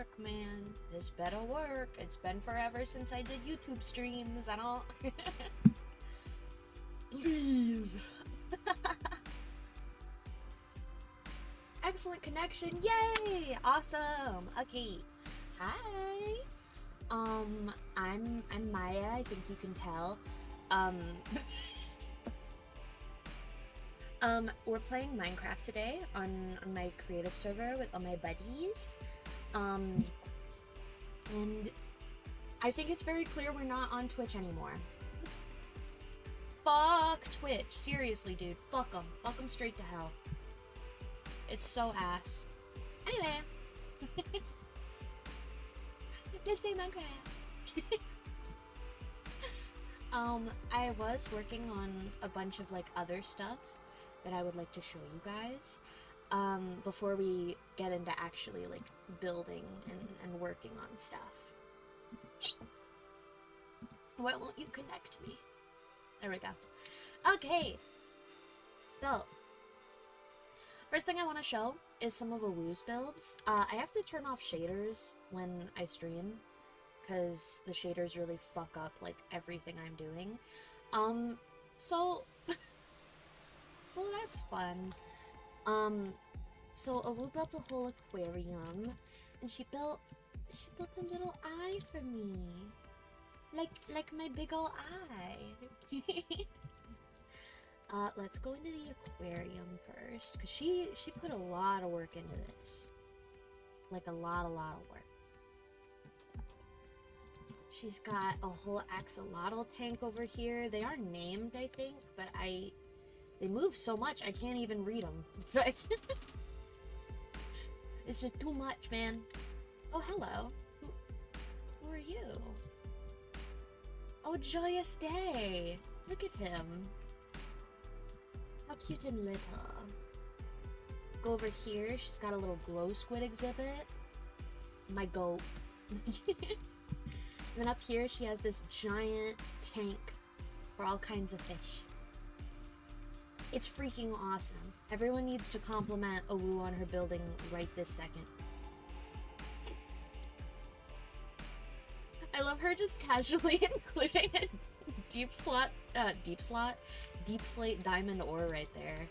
work, man. This better work. It's been forever since I did YouTube streams. I don't... Please. Excellent connection. Yay! Awesome. Okay. Hi. I'm Maya. I think you can tell. We're playing Minecraft today on my creative server with all my buddies. And I think it's very clear we're not on Twitch anymore. Fuck Twitch. Seriously, dude. Fuck them. Fuck them straight to hell. It's so ass. Anyway. Let's play Minecraft. I was working on a bunch of, like, other stuff that I would like to show you guys, before we get into actually, like, building and working on stuff. Why won't you connect me? There we go. Okay. So, first thing I want to show is some of Awoo's builds. I have to turn off shaders when I stream, because the shaders really fuck up, like, everything I'm doing. So that's fun. So Awoo built a whole aquarium, and she built a little eye for me. Like my big ol' eye. Let's go into the aquarium first, because she put a lot of work into this. Like, a lot of work. She's got a whole axolotl tank over here. They are named, I think, but they move so much I can't even read them. It's just too much, man. Oh, hello. Who are you? Oh, Joyous Day. Look at him. How cute and little. Go over here. She's got a little glow squid exhibit. My goat. And then up here, she has this giant tank for all kinds of fish. It's freaking awesome. Everyone needs to compliment Awoo on her building right this second. I love her just casually including a deep slate diamond ore right there.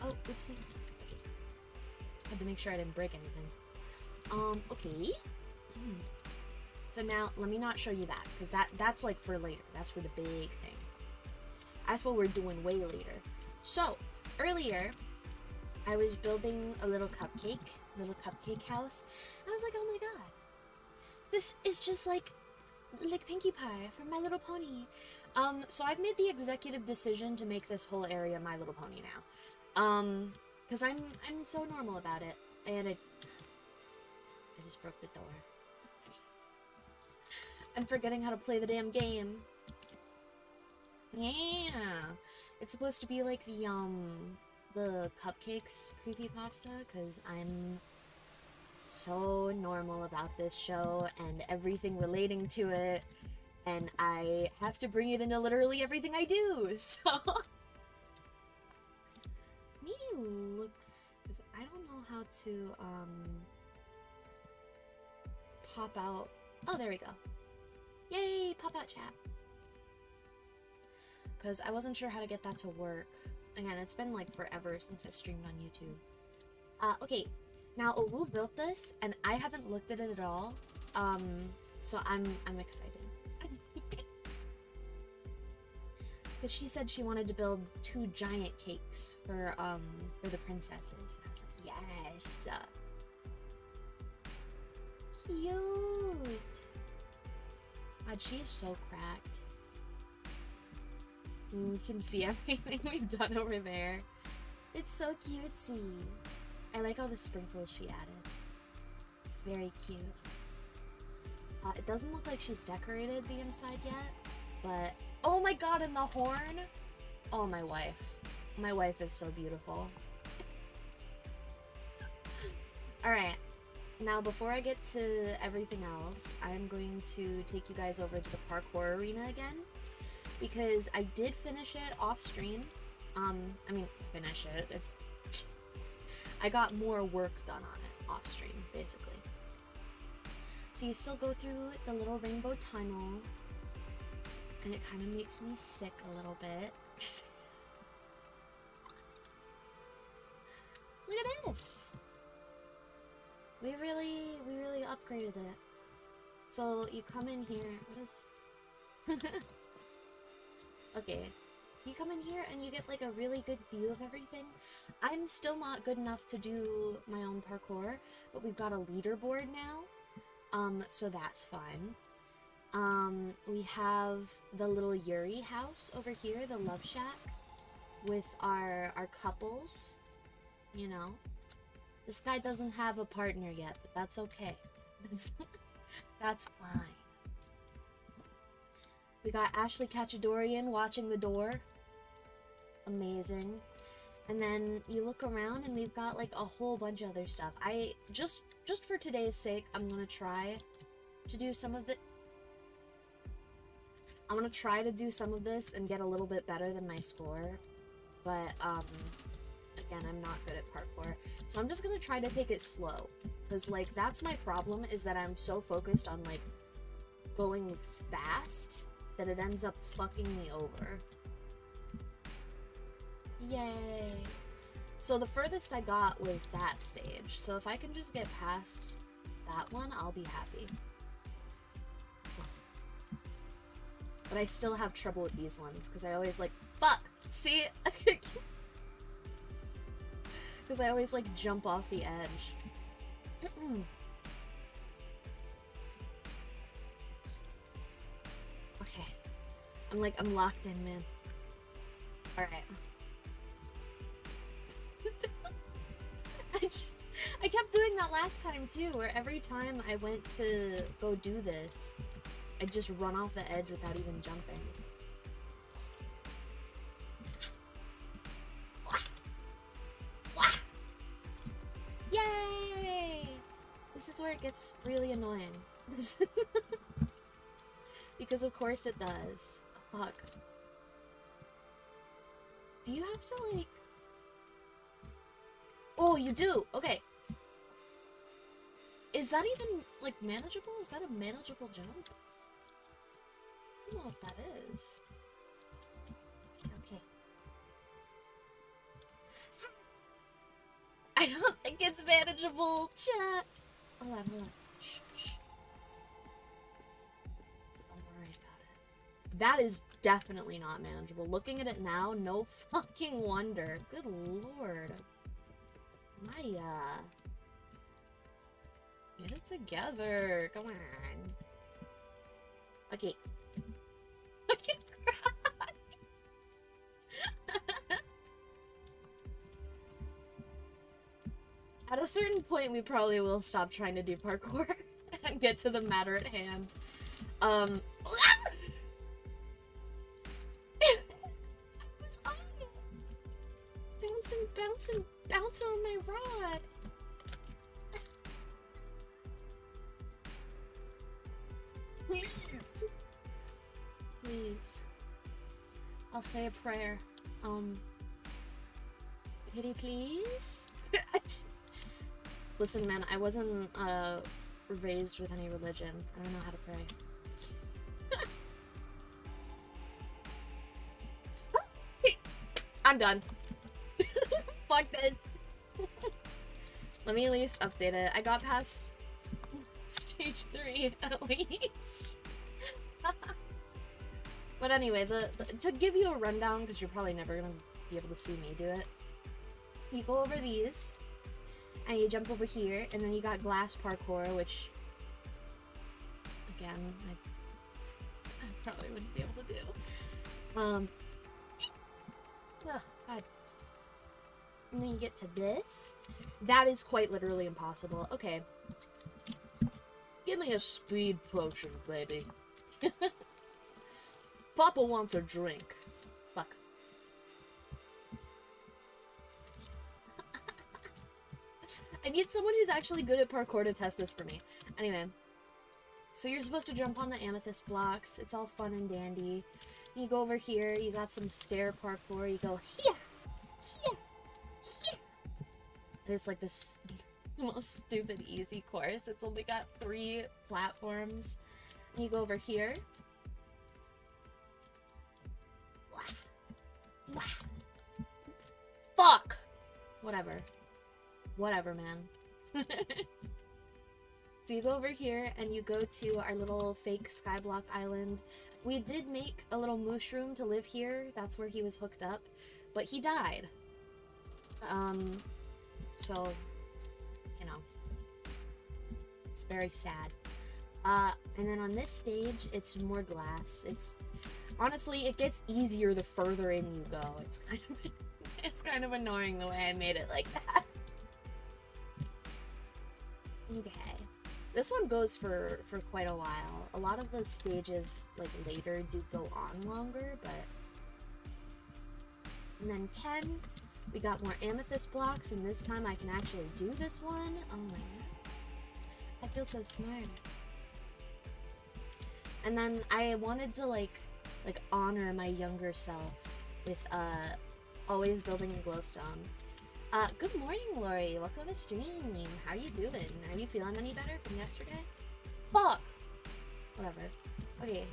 Oh, oopsie. Okay. Had to make sure I didn't break anything. Okay. So now, let me not show you that, because that's like for later. That's for the big thing. That's what we're doing way later. So, earlier, I was building a little cupcake house, and I was like, oh my god. This is just like Pinkie Pie from My Little Pony. So I've made the executive decision to make this whole area My Little Pony now. Because I'm so normal about it, and I just broke the door. I'm forgetting how to play the damn game. Yeah. It's supposed to be like the cupcakes creepypasta, because I'm so normal about this show and everything relating to it, and I have to bring it into literally everything I do, so... Me look... because I don't know how to, pop out... Oh, there we go. Yay! Pop out chat. Because I wasn't sure how to get that to work. Again, it's been like forever since I've streamed on YouTube. Okay. Now, Awoo built this, and I haven't looked at it at all. So I'm excited. Because she said she wanted to build 2 giant cakes for the princesses. And I was like, yes! Cute! God, she is so cracked. You can see everything we've done over there. It's so cutesy. I like all the sprinkles she added. Very cute. It doesn't look like she's decorated the inside yet, but... Oh my god, and the horn? Oh, my wife. My wife is so beautiful. Alright. Now, before I get to everything else, I'm going to take you guys over to the parkour arena again, because I did finish it off stream. I mean, finish it. I got more work done on it off stream, basically. So you still go through the little rainbow tunnel, and it kind of makes me sick a little bit. Look at this! We really upgraded it. So you come in here, what is... Okay. You come in here and you get like a really good view of everything. I'm still not good enough to do my own parkour, but we've got a leaderboard now. So that's fun. We have the little Yuri house over here, the love shack, with our couples, you know. This guy doesn't have a partner yet, but that's okay. That's fine. We got Ashley Cachadorian watching the door. Amazing. And then you look around and we've got like a whole bunch of other stuff. I just for today's sake, I'm gonna try to do some of this and get a little bit better than my score. But again, I'm not good at parkour. So I'm just gonna try to take it slow. Because like that's my problem, is that I'm so focused on like going fast that it ends up fucking me over. Yay! So the furthest I got was that stage. So if I can just get past that one, I'll be happy. But I still have trouble with these ones, because I always like, fuck! See? Because I always like jump off the edge. Okay. I'm locked in, man. Alright. I kept doing that last time too, where every time I went to go do this, I'd just run off the edge without even jumping. Yay! This is where it gets really annoying. Because of course it does. Oh, fuck. Do you have to like... Oh, you do! Okay. Is that even, like, manageable? Is that a manageable jump? I don't know if that is. Okay. I don't think it's manageable, chat! Hold on. Shh. Don't worry about it. That is definitely not manageable. Looking at it now, no fucking wonder. Good lord. Maya. Get it together. Come on. Okay. I can cry. At a certain point, we probably will stop trying to do parkour and get to the matter at hand. I was on it. Bouncing on my rod. Please. I'll say a prayer. Pity please? Listen, man, I wasn't, raised with any religion. I don't know how to pray. I'm done. Fuck this. Let me at least update it. I got past stage 3 at least. But anyway, to give you a rundown, because you're probably never gonna be able to see me do it. You go over these, and you jump over here, and then you got glass parkour, which, again, I probably wouldn't be able to do. Oh, God. And then you get to this. That is quite literally impossible. Okay. Give me a speed potion, baby. Papa wants a drink. Fuck. I need someone who's actually good at parkour to test this for me. Anyway. So you're supposed to jump on the amethyst blocks. It's all fun and dandy. You go over here. You got some stair parkour. You go here. And it's like this the most stupid easy course. It's only got 3 platforms. And you go over here. Wah. Fuck! Whatever. Whatever, man. So you go over here and you go to our little fake skyblock island. We did make a little mushroom to live here. That's where he was hooked up. But he died. So, you know. It's very sad. And then on this stage, it's more glass. Honestly, it gets easier the further in you go. It's kind of annoying the way I made it like that. Okay. This one goes for quite a while. A lot of the stages, like, later do go on longer, but... And then 10, we got more amethyst blocks, and this time I can actually do this one. Oh my god. I feel so smart. And then I wanted to, like honor my younger self with, always building a glowstone. Good morning, Lori. Welcome to stream. How are you doing? Are you feeling any better from yesterday? Fuck! Whatever. Okay.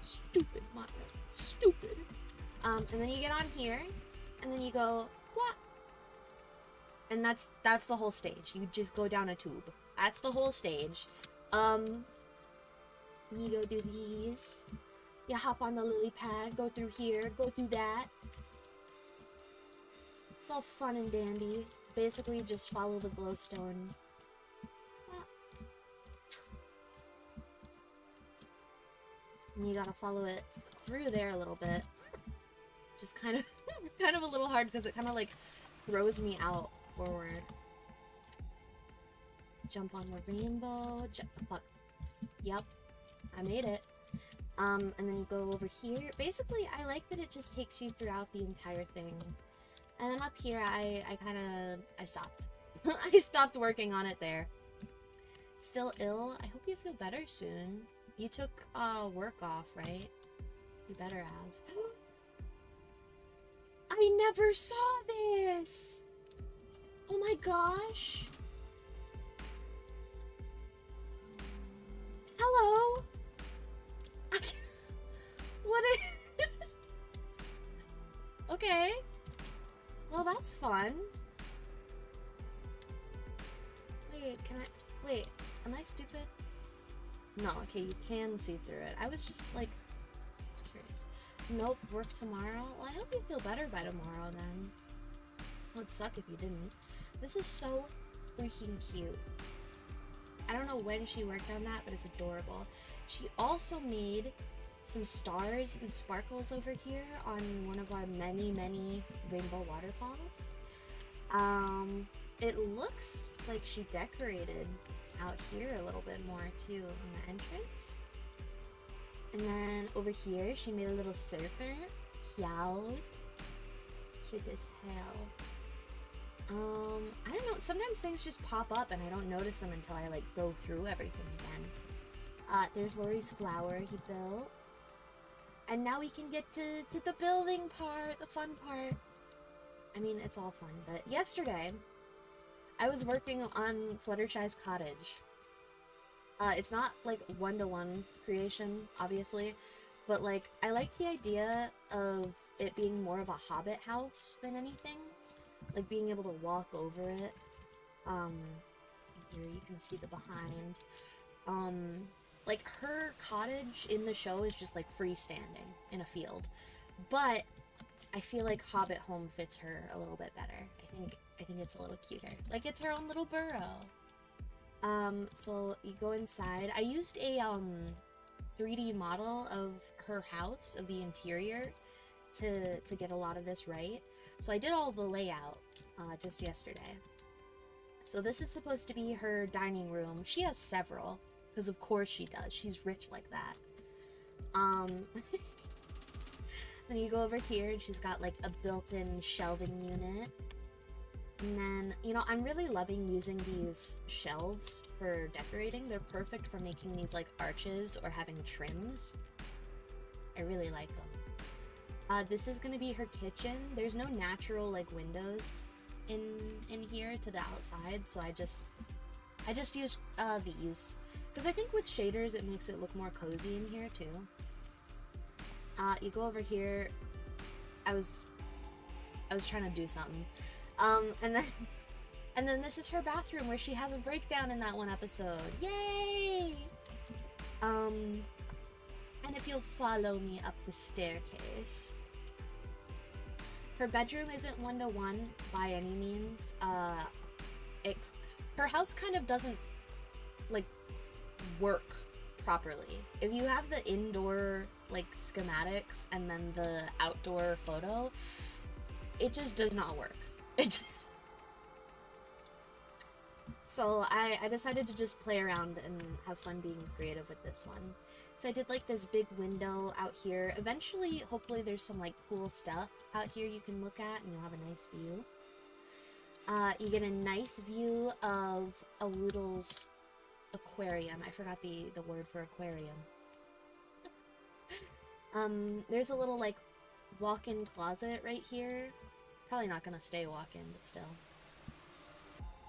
Stupid, Mara. Stupid. And then you get on here, and then you go, what? And that's the whole stage. You just go down a tube. That's the whole stage. You go do these. You hop on the lily pad, go through here, go through that. It's all fun and dandy. Basically, just follow the glowstone. And you gotta follow it through there a little bit. Just kind of a little hard because it kind of like throws me out forward. Jump on the rainbow. Yep, I made it. And then you go over here. Basically, I like that it just takes you throughout the entire thing. And then up here, I stopped. I stopped working on it there. Still ill? I hope you feel better soon. You took, work off, right? You better have. I never saw this! Oh my gosh! Hello? What is... Okay. Well, that's fun. Wait, wait, am I stupid? No, okay, you can see through it. I was just, like, curious. Nope, work tomorrow? Well, I hope you feel better by tomorrow, then. Well, it'd suck if you didn't. This is so freaking cute. I don't know when she worked on that, but it's adorable. She also made some stars and sparkles over here on one of our many, many rainbow waterfalls. It looks like she decorated out here a little bit more too on the entrance. And then over here, she made a little serpent. Cute. Cute as hell. I don't know, sometimes things just pop up and I don't notice them until I, like, go through everything again. There's Lori's flower he built. And now we can get to the building part, the fun part. I mean, it's all fun, but yesterday, I was working on Fluttershy's cottage. It's not, like, one-to-one creation, obviously, but, like, I liked the idea of it being more of a hobbit house than anything. Like, being able to walk over it. Here you can see the behind. Like, her cottage in the show is just, like, freestanding in a field. But I feel like Hobbit home fits her a little bit better. I think it's a little cuter. Like, it's her own little burrow. So you go inside. I used a 3D model of her house, of the interior, to get a lot of this right. So I did all the layout just yesterday. So this is supposed to be her dining room. She has several, because of course she does. She's rich like that. Then you go over here and she's got like a built-in shelving unit. And then, you know, I'm really loving using these shelves for decorating. They're perfect for making these like arches or having trims. I really like them. This is gonna be her kitchen. There's no natural like windows in here to the outside, so I just use these because I think with shaders it makes it look more cozy in here too. You go over here. I was trying to do something, and then this is her bathroom where she has a breakdown in that one episode. Yay! And if you'll follow me up the staircase. Her bedroom isn't one-to-one by any means. Her house kind of doesn't, like, work properly. If you have the indoor, like, schematics and then the outdoor photo, it just does not work. So I decided to just play around and have fun being creative with this one. So I did like this big window out here. Eventually, hopefully there's some like cool stuff out here you can look at and you'll have a nice view. You get a nice view of a Woodle's aquarium. I forgot the word for aquarium. There's a little like walk-in closet right here. Probably not gonna stay walk-in, but still.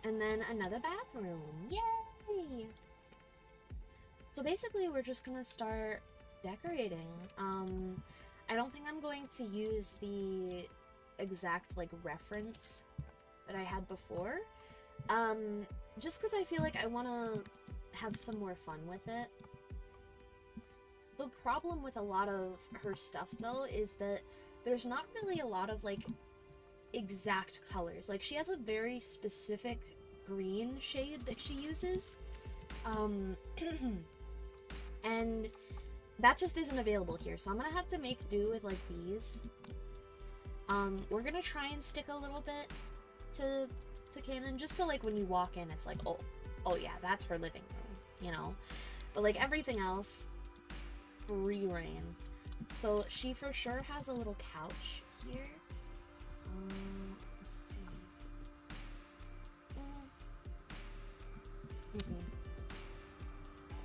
And then another bathroom. Yay! So basically we're just gonna start decorating. I don't think I'm going to use the exact like reference that I had before. Just because I feel like I want to have some more fun with it. The problem with a lot of her stuff though is that there's not really a lot of like exact colors. Like she has a very specific green shade that she uses. And that just isn't available here, so I'm gonna have to make do with like these. We're gonna try and stick a little bit to canon, just so like when you walk in it's like, oh yeah, that's her living room, you know? But like everything else, free reign. So she for sure has a little couch here. Let's see.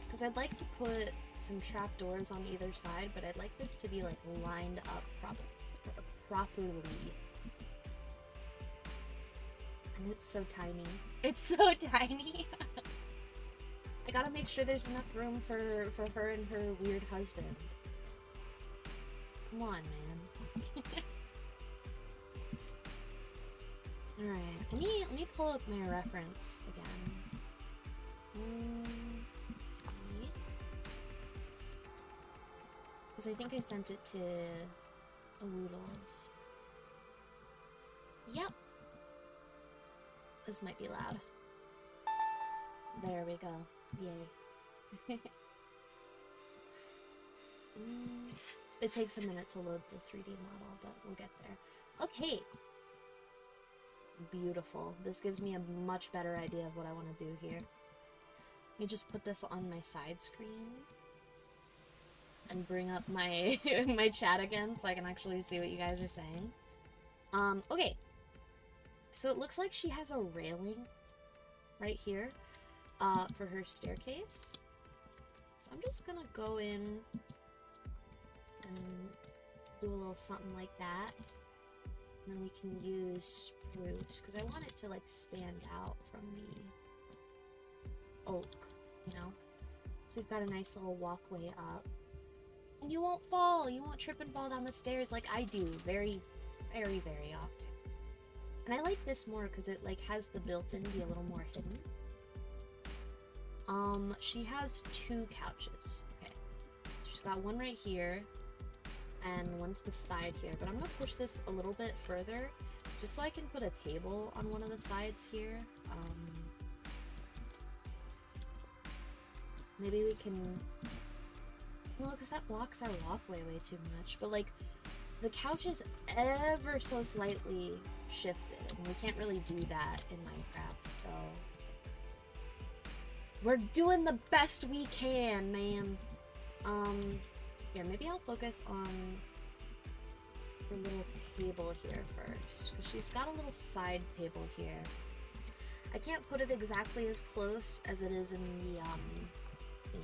Because I'd like to put some trapdoors on either side, but I'd like this to be like lined up properly. And it's so tiny. It's so tiny! I gotta make sure there's enough room for her and her weird husband. Come on, man. Alright, let me pull up my reference again. Let's see. Because I think I sent it to a Woodle's. Yep. This might be loud. There we go. Yay. It takes a minute to load the 3D model, but we'll get there. Okay. Beautiful. This gives me a much better idea of what I want to do here. Let me just put this on my side screen and bring up my my chat again so I can actually see what you guys are saying. Okay. So it looks like she has a railing right here for her staircase. So I'm just gonna go in and do a little something like that. And then we can use spruce, because I want it to like stand out from the oak, you know? So we've got a nice little walkway up. And you won't fall! You won't trip and fall down the stairs like I do very, very, very often. And I like this more because it like has the built-in be a little more hidden. She has 2 couches. Okay. She's got one right here and one to the side here, but I'm gonna push this a little bit further just so I can put a table on one of the sides here. Maybe we can... Well, because that blocks our walkway way too much, but like the couch is ever so slightly shifted, and we can't really do that in Minecraft, so we're doing the best we can, man. Yeah, maybe I'll focus on her little table here first, because she's got a little side table here. I can't put it exactly as close as it is in the thing.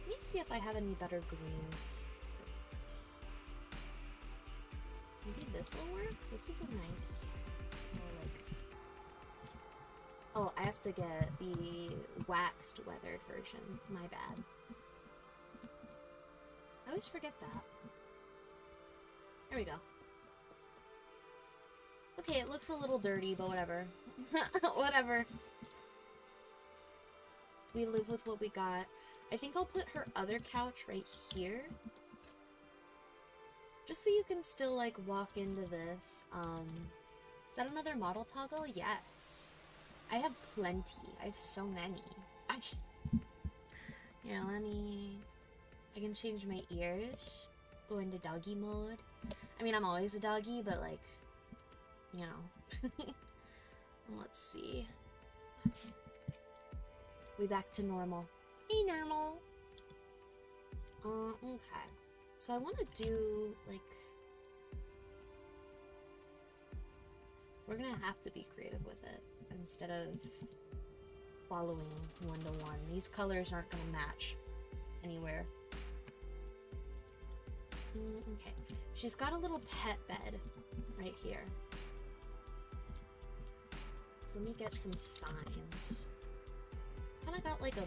Let me see if I have any better greens. this will work? This is a nice... like... Oh, I have to get the waxed weathered version. My bad. I always forget that. There we go. Okay, it looks a little dirty, but whatever. Whatever. We live with what we got. I think I'll put her other couch right here. Just so you can still, like, walk into this. Is that another model toggle? Yes. I have plenty. I have so many. Here, let me... I can change my ears. Go into doggy mode. I mean, I'm always a doggy, but, like... You know. Let's see. We back to normal. Hey, normal. Okay. So I want to do, like... We're gonna have to be creative with it, instead of following one-to-one. These colors aren't gonna match anywhere. Okay. She's got a little pet bed right here. So let me get some signs. Kinda got like a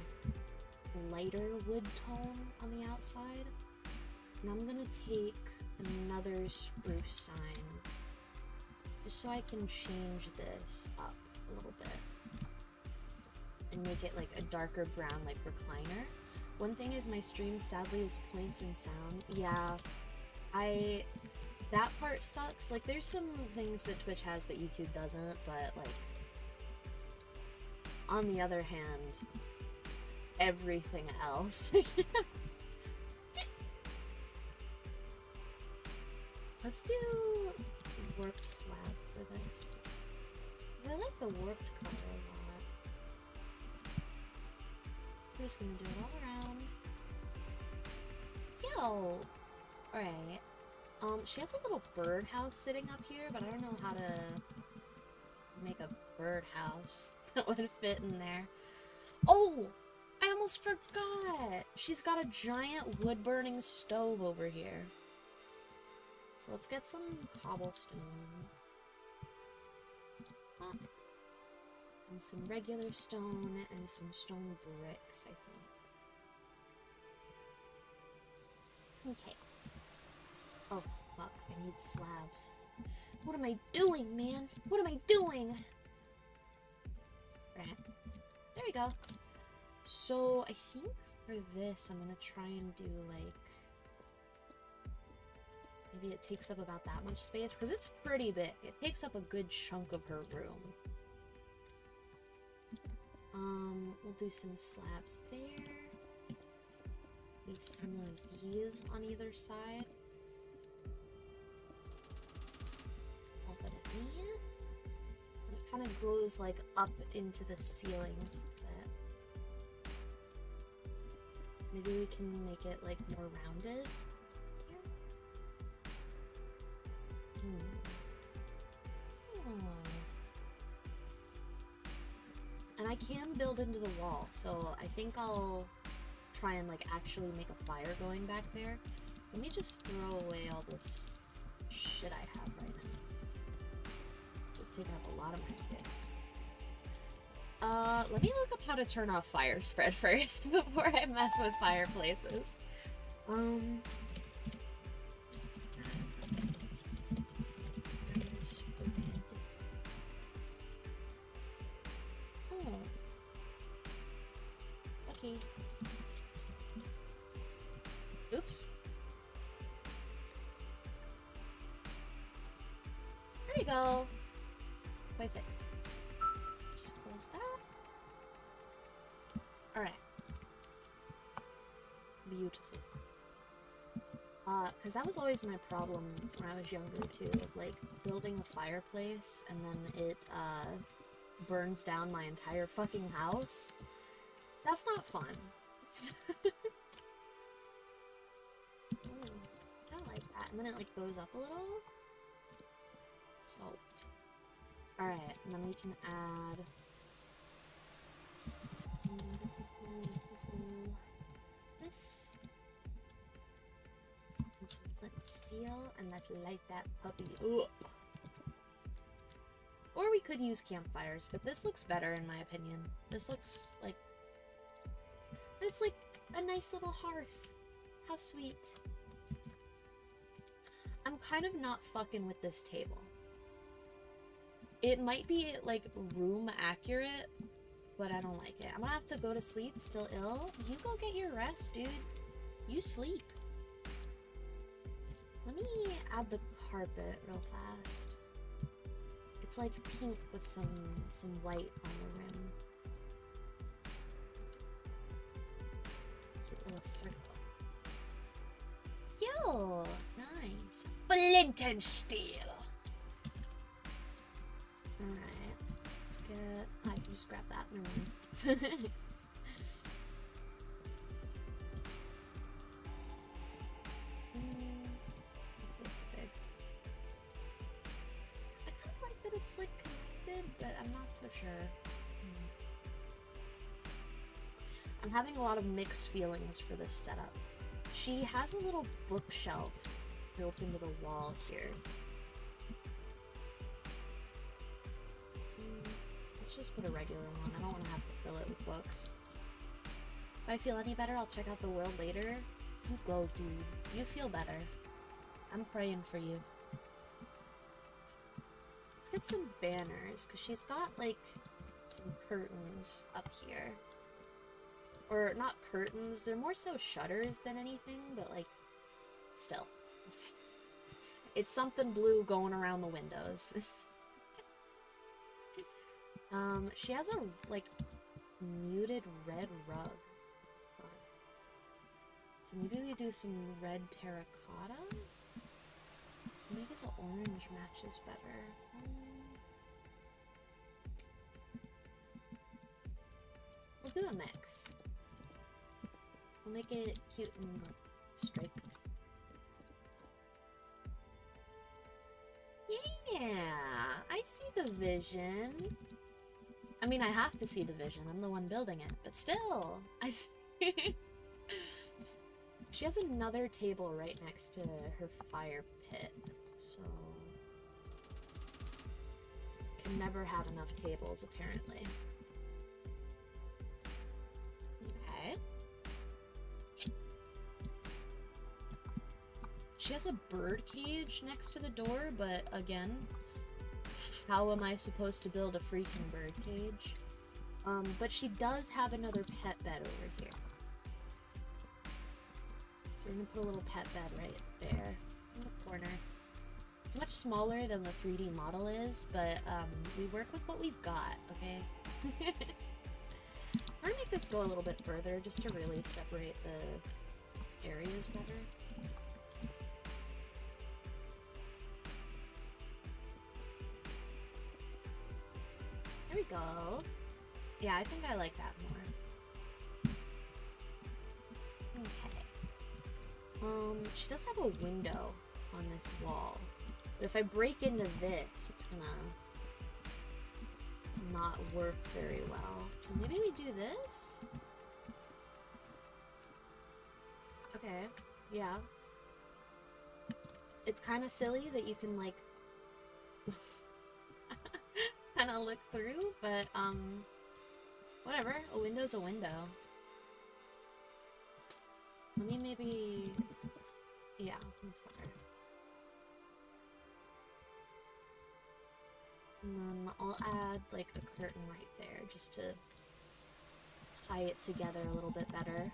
lighter wood tone on the outside. And I'm gonna take another spruce sign. Just so I can change this up a little bit. And make it like a darker brown, like recliner. One thing is my stream sadly is points and sound. Yeah, that part sucks. Like there's some things that Twitch has that YouTube doesn't, but like, on the other hand, everything else. Let's do warped slab for this. Because I like the warped color a lot. We're just gonna do it all around. Yo! Alright. She has a little birdhouse sitting up here, but I don't know how to make a birdhouse that would fit in there. Oh! I almost forgot! She's got a giant wood-burning stove over here. So let's get some cobblestone. And some regular stone and some stone bricks, I think. Okay. Oh, fuck. I need slabs. What am I doing, man? What am I doing? Right. There we go. So, I think for this, I'm gonna try and do, like... Maybe it takes up about that much space, because it's pretty big. It takes up a good chunk of her room. We'll do some slabs there. Maybe some of these on either side. All but a bit. And it kind of goes, like, up into the ceiling a bit. Maybe we can make it, like, more rounded. And I can build into the wall, so I think I'll try and like actually make a fire going back there. Let me just throw away all this shit I have right now. This is taking up a lot of my space. Let me look up how to turn off fire spread first before I mess with fireplaces. Oops. There we go. Perfect. Just close that. Alright. Beautiful. Because that was always my problem when I was younger too, like building a fireplace and then it, burns down my entire fucking house. That's not fun. And then it like goes up a little. So, alright, and then we can add this. And some flint and steel, and let's light that puppy up. Or we could use campfires, but this looks better in my opinion. This looks like... It's like a nice little hearth. How sweet. I'm kind of not fucking with this table. It might be, like, room accurate, but I don't like it. I'm gonna have to go to sleep, still ill. You go get your rest, dude. You sleep. Let me add the carpet real fast. It's like pink with some white on the rim. Cute little circle. Yo, nice. Flint and steel. Alright, let's get... I can just grab that. Never mind. That's way too big. I kind of like that it's like connected, but I'm not so sure. I'm having a lot of mixed feelings for this setup. She has a little bookshelf built into the wall here. Let's just put a regular one. I don't want to have to fill it with books. If I feel any better, I'll check out the world later. You go, dude. You feel better. I'm praying for you. Let's get some banners, because she's got, like, some curtains up here. Or, not curtains, they're more so shutters than anything, but, like, still. It's something blue going around the windows. She has a, like, muted red rug. So maybe we do some red terracotta? Maybe the orange matches better. We'll do a mix. We'll make it cute and striped. Yeah, I see the vision. I mean, I have to see the vision. I'm the one building it, but still, I see. She has another table right next to her fire pit, so can never have enough tables, apparently. Okay. She has a bird cage next to the door, but again, how am I supposed to build a freaking bird cage? But she does have another pet bed over here. So we're gonna put a little pet bed right there in the corner. It's much smaller than the 3D model is, but we work with what we've got, okay? I'm gonna make this go a little bit further just to really separate the areas better. There we go. Yeah, I think I like that more. Okay. She does have a window on this wall. But if I break into this, it's gonna not work very well. So maybe we do this? Okay, yeah. It's kind of silly that you can, like, kind of look through, but, whatever. A window's a window. Let me maybe... Yeah, that's better. And then I'll add, like, a curtain right there, just to tie it together a little bit better.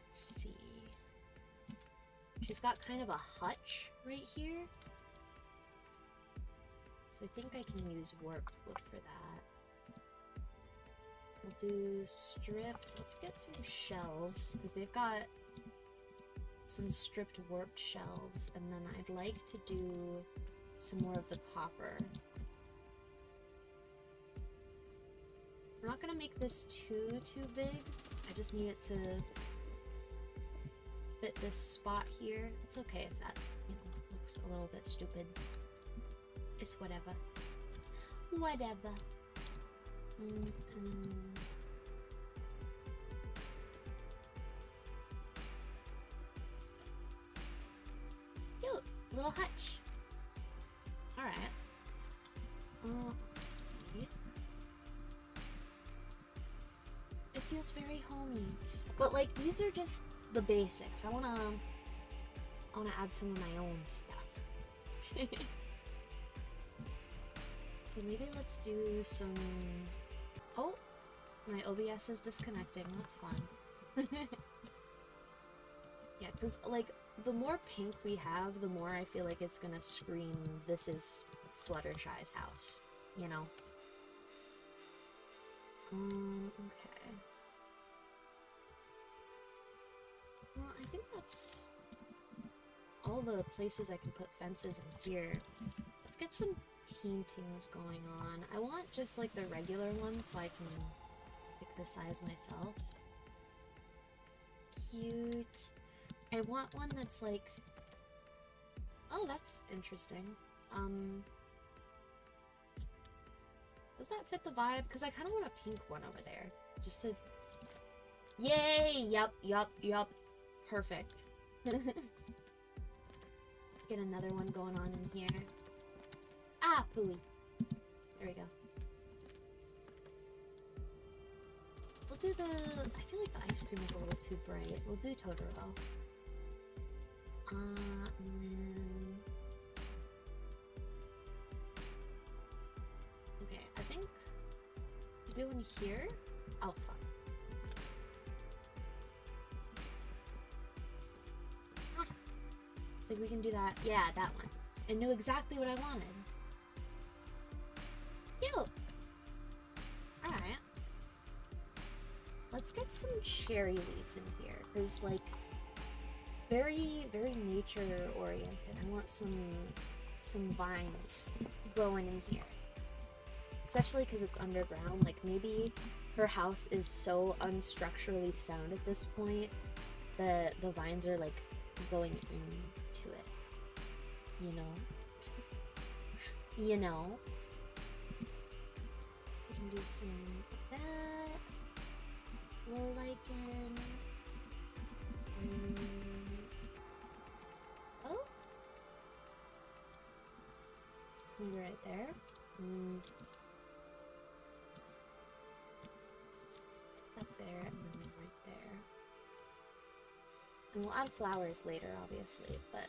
Let's see. She's got kind of a hutch right here. So I think I can use warped wood for that. We'll do stripped. Let's get some shelves, because they've got some stripped warped shelves, and then I'd like to do some more of the copper. We're not gonna make this too big. I just need it to fit this spot here. It's okay if that, you know, looks a little bit stupid. It's whatever. Whatever. little hutch. Alright. Let's see. It feels very homey. But, like, these are just the basics. I wanna add some of my own stuff. So maybe let's do some... Oh! My OBS is disconnecting. That's fun. Yeah, because, like, the more pink we have, the more I feel like it's gonna scream, this is Fluttershy's house, you know? Okay. Well, I think that's all the places I can put fences in here. Let's get some paintings going on. I want just, like, the regular ones so I can pick the size myself. Cute. I want one that's like... Oh, that's interesting. Does that fit the vibe? Because I kind of want a pink one over there. Just to... Yay! Yup. Perfect. Let's get another one going on in here. Ah, pooey. There we go. We'll do the... I feel like the ice cream is a little too bright. We'll do Totoro. And then... Okay, I think... Maybe one here? Oh, fuck. Ah. I think we can do that. Yeah, that one. I knew exactly what I wanted. Yo! Alright. Let's get some cherry leaves in here, because, like, very nature-oriented. I want some vines growing in here. Especially because it's underground. Like, maybe her house is so unstructurally sound at this point that the vines are, like, going into it. You know? You know? We can do some of that. Low lichen. Oh? Maybe right there. Let's put that there and then right there. And we'll add flowers later, obviously, but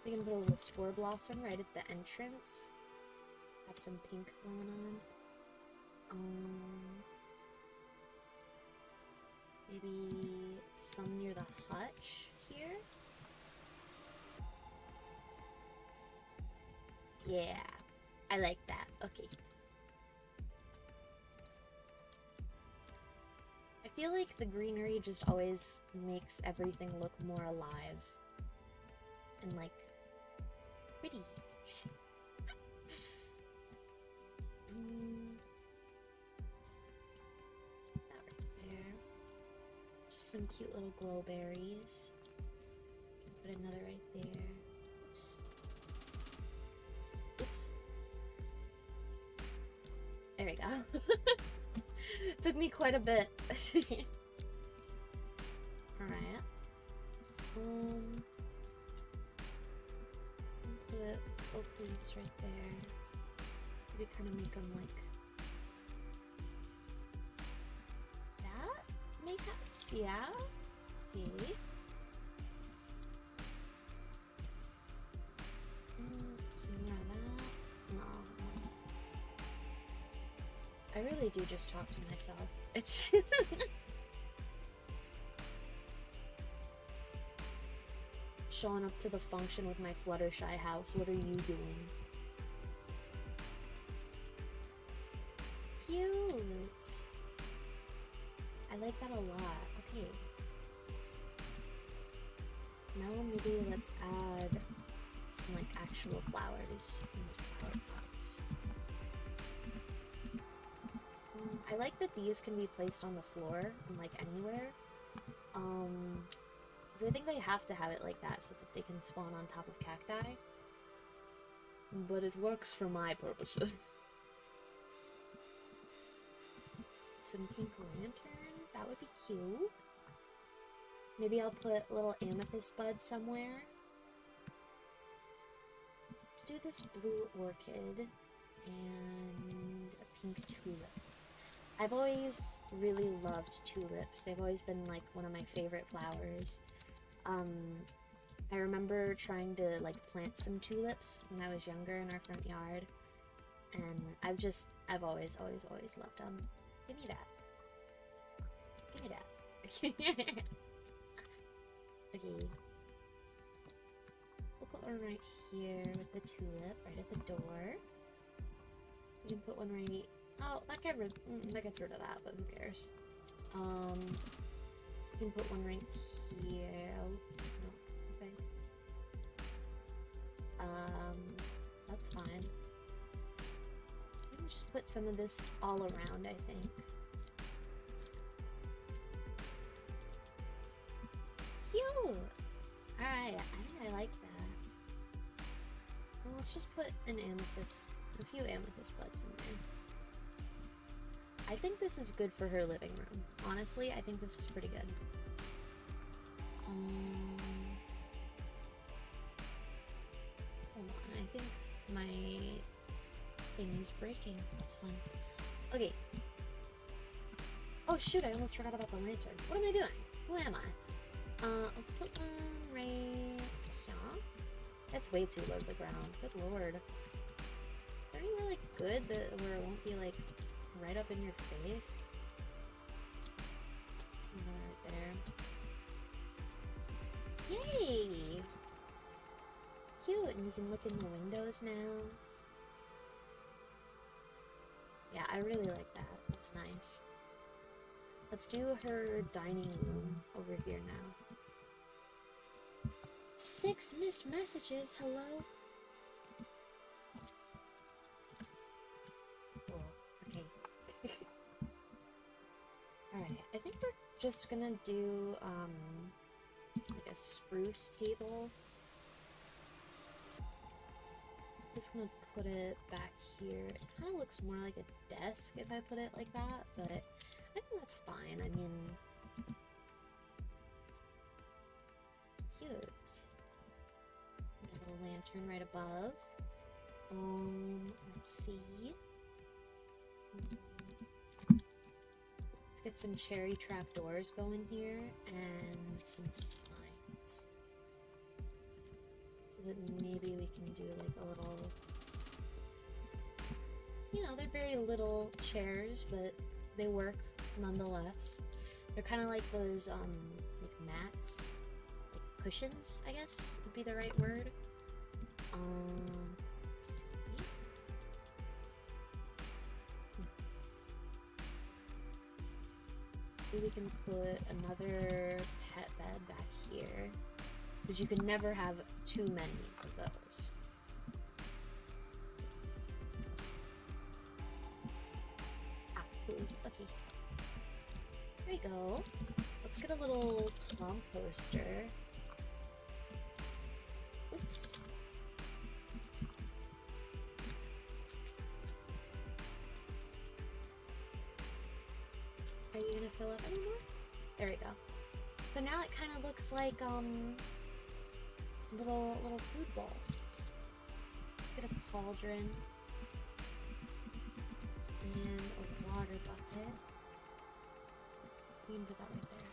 we can put a little spore blossom right at the entrance. Have some pink going on. Maybe some near the hutch here. Yeah, I like that. Okay. I feel like the greenery just always makes everything look more alive and, like, pretty. That right there. Just some cute little glowberries. Put another right there. Oops. Oops. There we go. Took me quite a bit. Alright. Put oak leaves right there. Maybe kind of make them like that, mayhaps? Yeah? Okay. Some more of that. No. I really do just talk to myself. It's showing up to the function with my Fluttershy house. What are you doing? Cute! I like that a lot. Okay. Now maybe let's add some, like, actual flowers in the flower pots. I like that these can be placed on the floor and, like, anywhere. Because I think they have to have it like that so that they can spawn on top of cacti. But it works for my purposes. Some pink lanterns, that would be cute. Maybe I'll put a little amethyst bud somewhere. let's do this blue orchid and a pink tulip. I've always really loved tulips. They've always been like one of my favorite flowers. I remember trying to like plant some tulips when I was younger in our front yard, and I've always loved them. Give me that. Give me that. Okay. We'll put one right here with the tulip, right at the door. You can put one right... Oh, that gets rid of that, but who cares? You can put one right here. Oh, no. Okay. That's fine. We can just put some of this all around, I think. Cute! Alright, I think I like that. Well, let's just put a few amethyst buds in there. I think this is good for her living room. Honestly, I think this is pretty good. Hold on, I think my thing is breaking. That's fun. Okay. Oh shoot, I almost forgot about the lantern. What am I doing? Who am I? Let's put one right here. That's way too low to the ground. Good lord. Is there anywhere like good where it won't be like right up in your face? Right there. Yay! Cute, and you can look in the windows now. Yeah, I really like that. That's nice. Let's do her dining room over here now. 6 missed messages, hello? Oh, okay. Alright, I think we're just gonna do, like a spruce table. Just gonna put it back here. It kind of looks more like a desk if I put it like that, but I think that's fine. I mean, cute. A lantern right above. Let's see. Let's get some cherry trapdoors going here and some signs. So that maybe we can do like a little, you know, they're very little chairs, but they work nonetheless. They're kind of like those, like mats, like cushions, I guess would be the right word. Let's see. Maybe we can put another pet bed back here, because you can never have too many of those. Okay. There we go. Let's get a little composter. Oops. Are you gonna fill up anymore? There we go. So now it kind of looks like little food bowl. Let's get a cauldron and a water bucket. You can put that right there.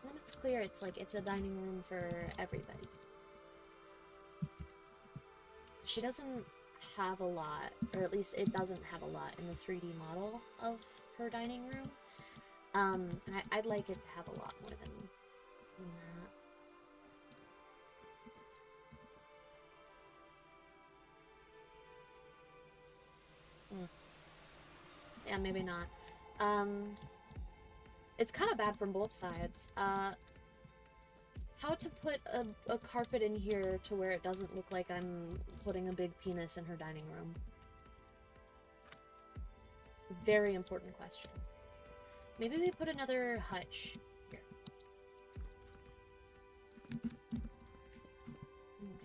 Then it's clear it's like it's a dining room for everybody. She doesn't have a lot, or at least it doesn't have a lot in the 3D model of her dining room. And I'd like it to have a lot more than that. Yeah, maybe not. It's kind of bad from both sides. How to put a carpet in here to where it doesn't look like I'm putting a big penis in her dining room? Very important question. Maybe we put another hutch here.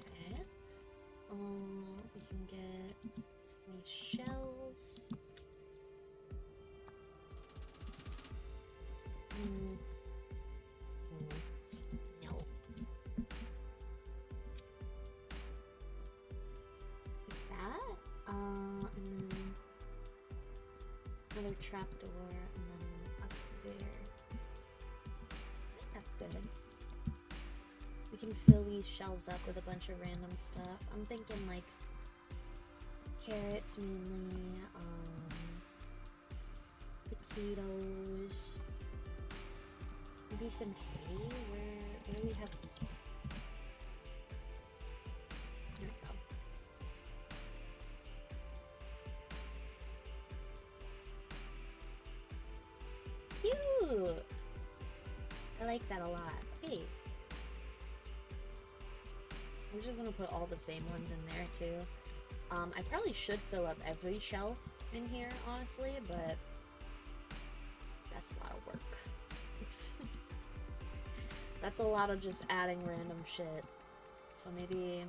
Okay. We can get some shelves. No. another trapdoor, and then up there. I think that's good. We can fill these shelves up with a bunch of random stuff. I'm thinking like carrots mainly, potatoes, maybe some hay. Where do we have? There we go. Cute! I like that a lot. Hey. I'm just gonna put all the same ones in there too. I probably should fill up every shelf in here, honestly, but that's a lot of work. That's a lot of just adding random shit. So maybe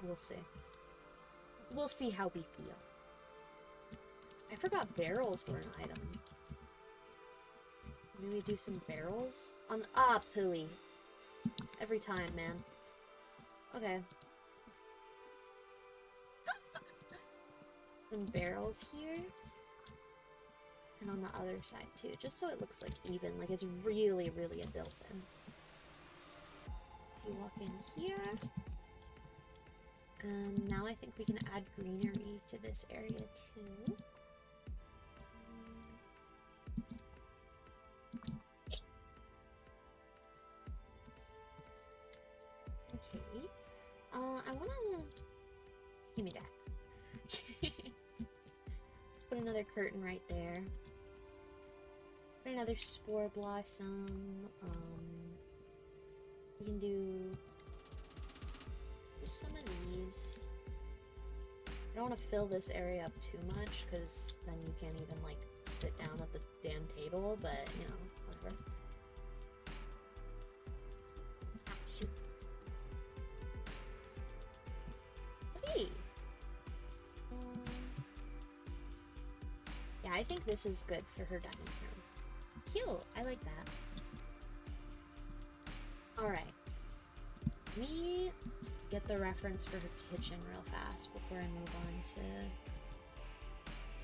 we'll see. We'll see how we feel. I forgot barrels were an item. Maybe we do some barrels on the pooey. Every time, man. Okay. Some barrels here. And on the other side too, just so it looks like even, like it's really, really a built-in. So you walk in here. And now I think we can add greenery to this area too. Okay. I wanna... Give me that. Let's put another curtain right there. Put another spore blossom. We can do just some of these. I don't want to fill this area up too much because then you can't even like sit down at the damn table, but you know, whatever. Ah, shoot. Okay. Yeah, I think this is good for her dining room. Cute. I like that. Alright. Let me get the reference for her kitchen real fast before I move on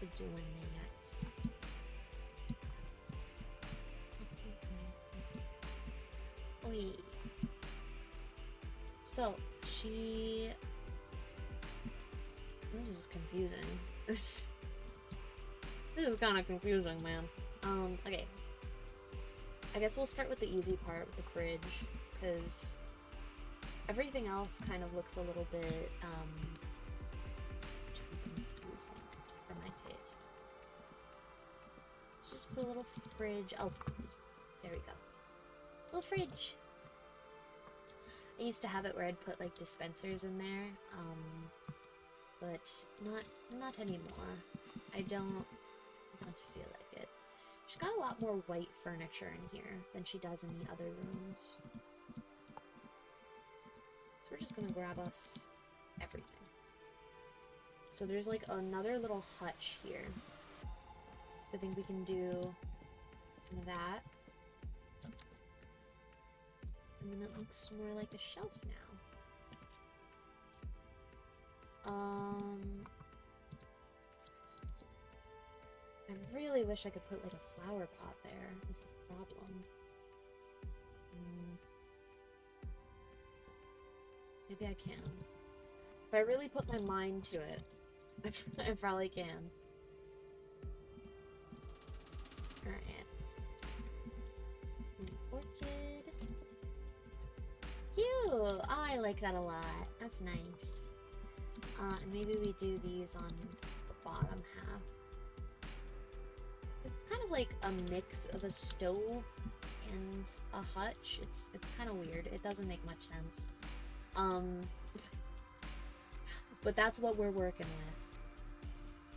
to doing the next. Oi. So, she... This is confusing. This is kind of confusing, man. Okay. I guess we'll start with the easy part, with the fridge, because everything else kind of looks a little bit, too confusing for my taste. Just put a little fridge. Oh, there we go. Little fridge. I used to have it where I'd put, like, dispensers in there, but not anymore. I don't feel like it. She's got a lot more white furniture in here than she does in the other rooms. So we're just gonna grab us everything. So there's like another little hutch here. So I think we can do some of that. And then it looks more like a shelf now. I really wish I could put like a flower pot there, is the problem. Maybe I can. If I really put my mind to it, I probably can. Alright. Orchid. Cute! Oh, I like that a lot. That's nice. And maybe we do these on the bottom half. It's kind of like a mix of a stove and a hutch. It's kind of weird. It doesn't make much sense. But that's what we're working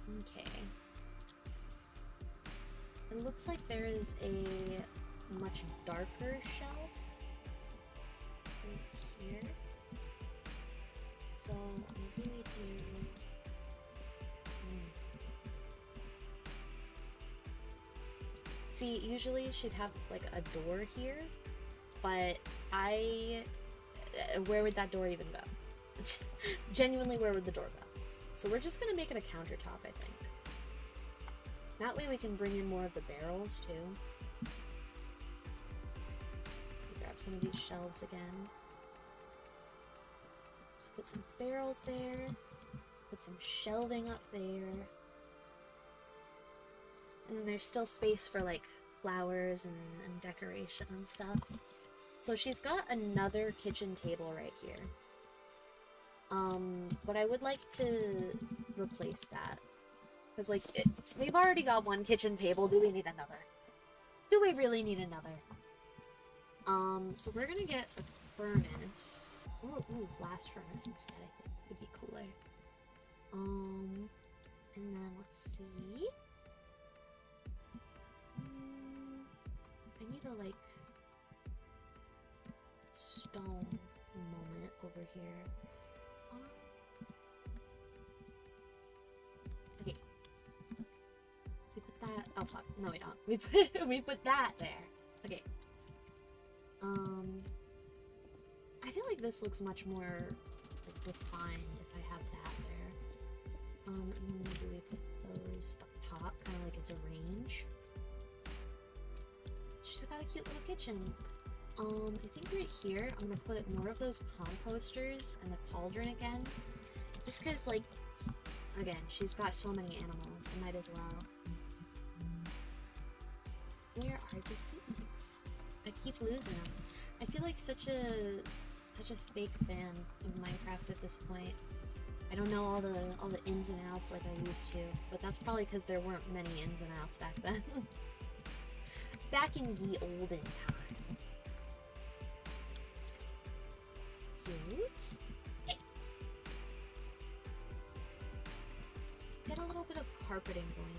with. Okay. It looks like there is a much darker shelf right here. So maybe we do... See, usually she'd have like a door here, but where would that door even go? Genuinely, where would the door go? So we're just gonna make it a countertop, I think. That way we can bring in more of the barrels, too. Grab some of these shelves again. So put some barrels there. Put some shelving up there. And then there's still space for, like, flowers and decoration and stuff. So she's got another kitchen table right here. But I would like to replace that. Because, like, we've already got one kitchen table. Do we need another? Do we really need another? So we're gonna get a furnace. Ooh, blast furnace instead, I think. Would be cooler. And then, let's see. I need a, like, stone moment over here. Okay. So we put that. Oh fuck! No, we don't. We put that there. Okay. I feel like this looks much more like refined if I have that there. And then maybe we put those up top, kind of like it's a range. She's got a cute little kitchen. I think right here, I'm gonna put more of those composters and the cauldron again. Just because, like, again, she's got so many animals, I might as well. Where are the seeds? I keep losing them. I feel like such a fake fan of Minecraft at this point. I don't know all the ins and outs like I used to, but that's probably because there weren't many ins and outs back then. Back in ye olden time. Cute. Hey. Get a little bit of carpeting going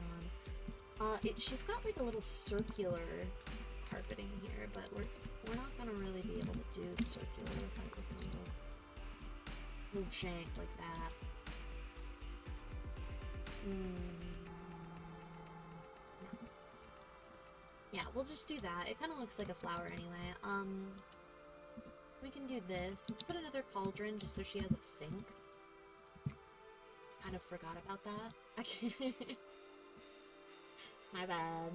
on. She's got like a little circular carpeting here, but we're not gonna really be able to do circular without like a little shank like that. Yeah, we'll just do that. It kind of looks like a flower anyway. We can do this. Let's put another cauldron just so she has a sink. Kind of forgot about that. My bad.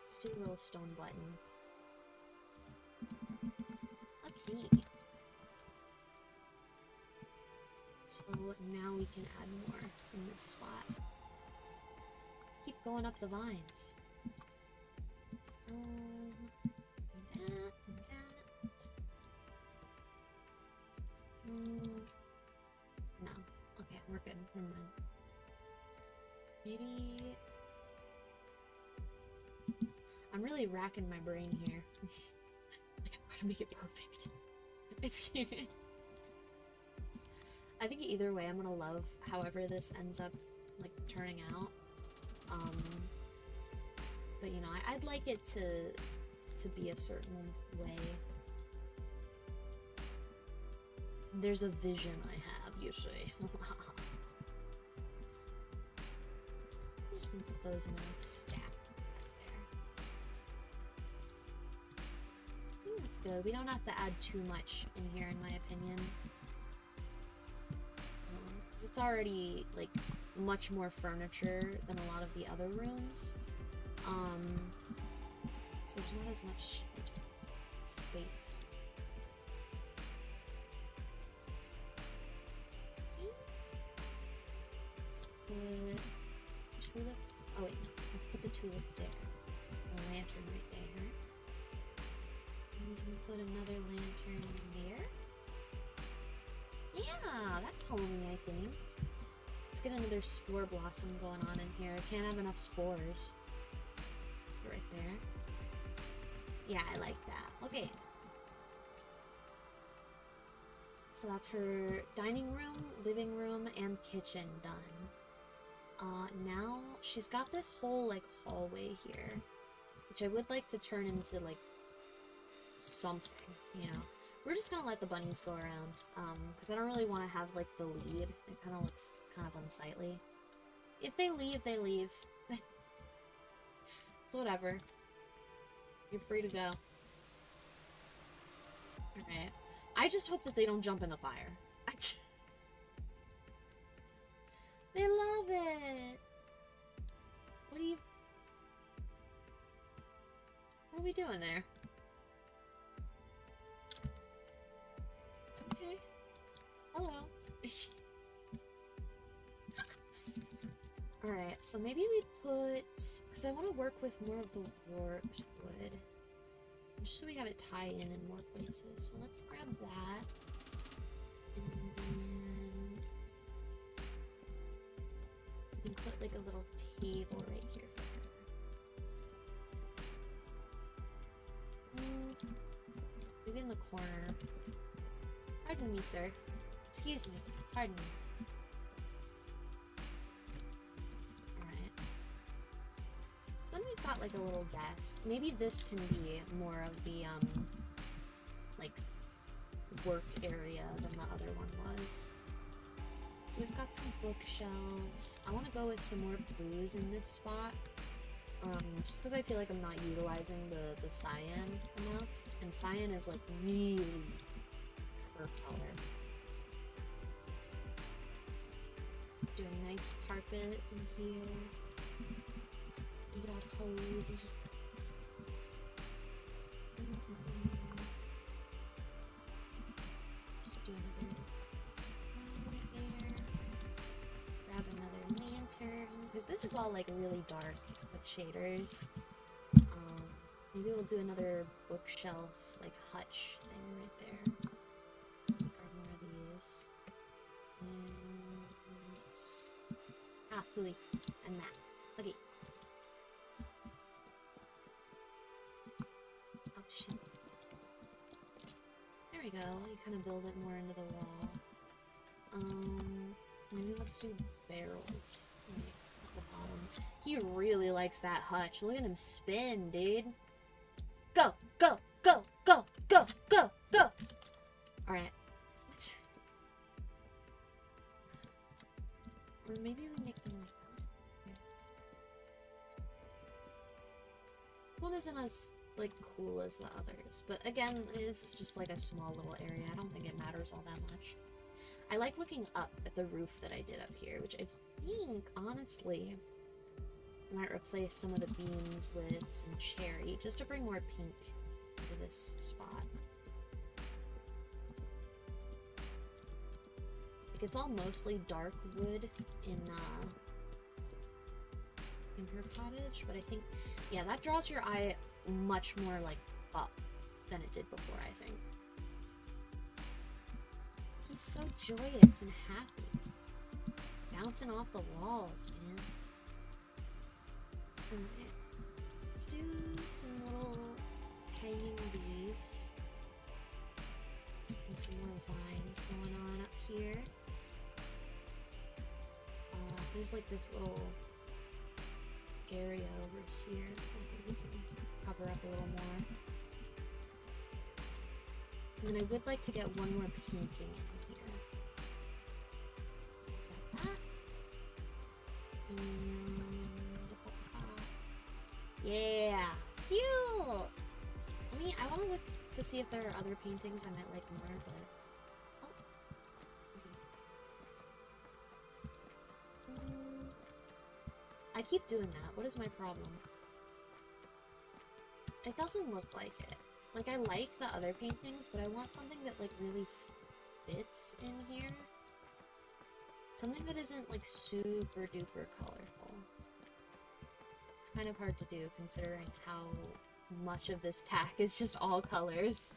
Let's do a little stone button. Okay. So now we can add more in this spot. Keep going up the vines. No. Okay, we're good. Never mind. Maybe... I'm really racking my brain here. Like, I'm gonna make it perfect. It's cute. I think either way, I'm gonna love however this ends up, like, turning out. But, you know, I'd like it to be a certain way. There's a vision I have, usually. Just gonna put those in a stack right there. I think that's good. We don't have to add too much in here, in my opinion. Because it's already, like, much more furniture than a lot of the other rooms. So there's not as much space. Let's put the tulip. Oh wait, no. Let's put the tulip there. A lantern right there. And we can put another lantern there. Yeah, that's homey, I think. Let's get another spore blossom going on in here. I can't have enough spores. Right there. Yeah, I like that. Okay. So that's her dining room, living room, and kitchen done. Now she's got this whole, like, hallway here, which I would like to turn into, like, something, you know. We're just gonna let the bunnies go around, because I don't really want to have, like, the lead. It kind of looks kind of unsightly. If they leave, they leave. It's whatever. You're free to go. Alright. I just hope that they don't jump in the fire. They love it! What are we doing there? Okay. Hello. Alright, so maybe we put... Because I want to work with more of the warped wood. Just so we have it tie in more places. So let's grab that. And then... we can put like a little table right here. Maybe in the corner. Pardon me, sir. Excuse me. Pardon me. Alright. So then we've got like a little desk. Maybe this can be more of the, like, work area than the other one was. So we've got some bookshelves. I want to go with some more blues in this spot. Just because I feel like I'm not utilizing the cyan enough. And cyan is like really her color. Do a nice carpet in here. Make it all cozy. Just do another right there. Grab another lantern. Because this is all like really dark with shaders. Maybe we'll do another bookshelf, like hutch thing right there. So grab more of these. And... hooey. And that. Okay. Oh, shit. There we go. You kind of build it more into the wall. Maybe let's do barrels. Right at the bottom. He really likes that hutch. Look at him spin, dude. Go, go, go, go, go, go, go! Alright. Or maybe we make them like... one isn't as, like, cool as the others. But again, it's just like a small little area. I don't think it matters all that much. I like looking up at the roof that I did up here, which I think, honestly... I might replace some of the beams with some cherry, just to bring more pink to this spot. Like, it's all mostly dark wood in her cottage, but I think, yeah, that draws your eye much more, like, up than it did before, I think. He's so joyous and happy. Bouncing off the walls, man. Alright, let's do some little hanging leaves and some more vines going on up here. There's like this little area over here that I think we can cover up a little more. And I would like to get one more painting in here. Like that. Yeah! Cute! I mean, I want to look to see if there are other paintings I might like more, but... oh. Okay. I keep doing that. What is my problem? It doesn't look like it. Like, I like the other paintings, but I want something that, like, really fits in here. Something that isn't, like, super duper colorful. It's kind of hard to do, considering how much of this pack is just all colors.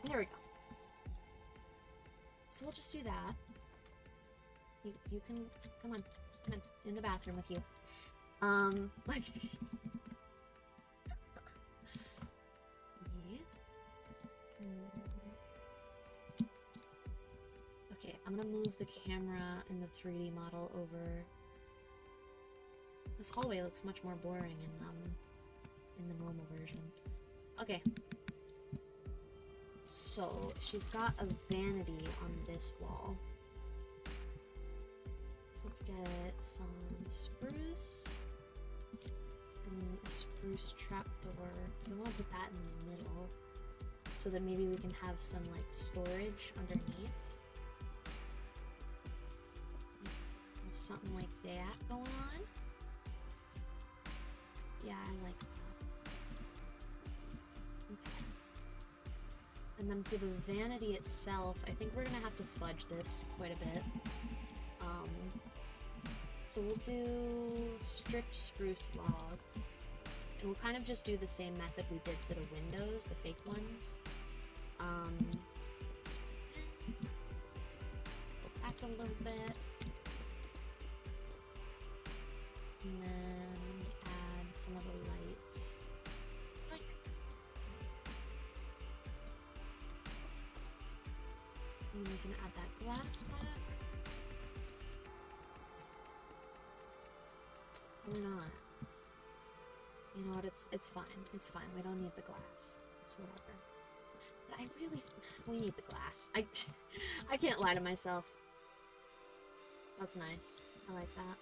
There we go. So we'll just do that. You can... come on. Come on. In the bathroom with you. Okay, I'm gonna move the camera and the 3D model over. This hallway looks much more boring in the normal version. Okay. So, she's got a vanity on this wall. So let's get some spruce. And a spruce trapdoor. I want to put that in the middle. So that maybe we can have some, like, storage underneath. something like that going on. Yeah, I like that. Okay. And then for the vanity itself, I think we're gonna have to fudge this quite a bit. So we'll do stripped spruce log. And we'll kind of just do the same method we did for the windows, the fake ones. Go back a little bit. And then add some of the lights. Like. And then we can add that glass back. Or not. You know what, it's fine. It's fine. We don't need the glass. It's whatever. But we need the glass. I can't lie to myself. That's nice. I like that.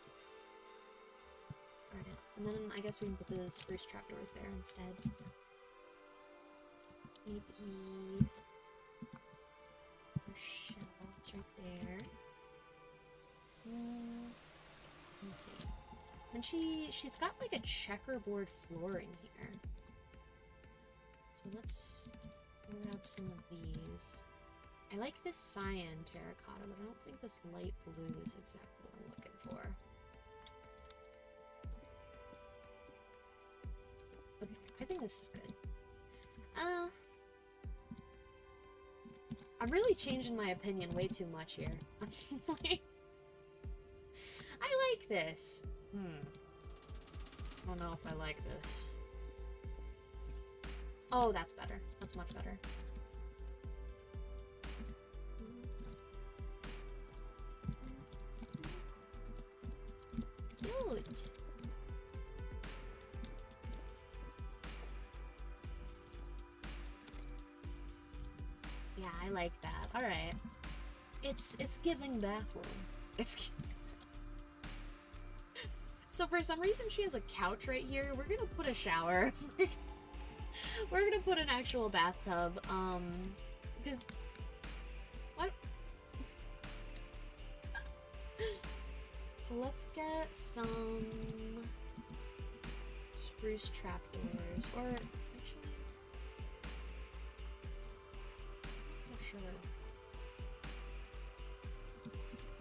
Alright, and then I guess we can put the spruce trapdoors there instead. Maybe our shelves right there. Okay. And she's got like a checkerboard flooring here. So let's grab some of these. I like this cyan terracotta, but I don't think this light blue is exactly what I'm looking for. Okay, I think this is good. I'm really changing my opinion way too much here. I like this. I don't know if I like this. Oh, that's better. That's much better. Cute. Yeah, I like that. All right. It's giving bathroom. It's So for some reason she has a couch right here. We're gonna put a shower. We're gonna put an actual bathtub. Because what? So let's get some spruce trapdoors, or actually, let's have sure.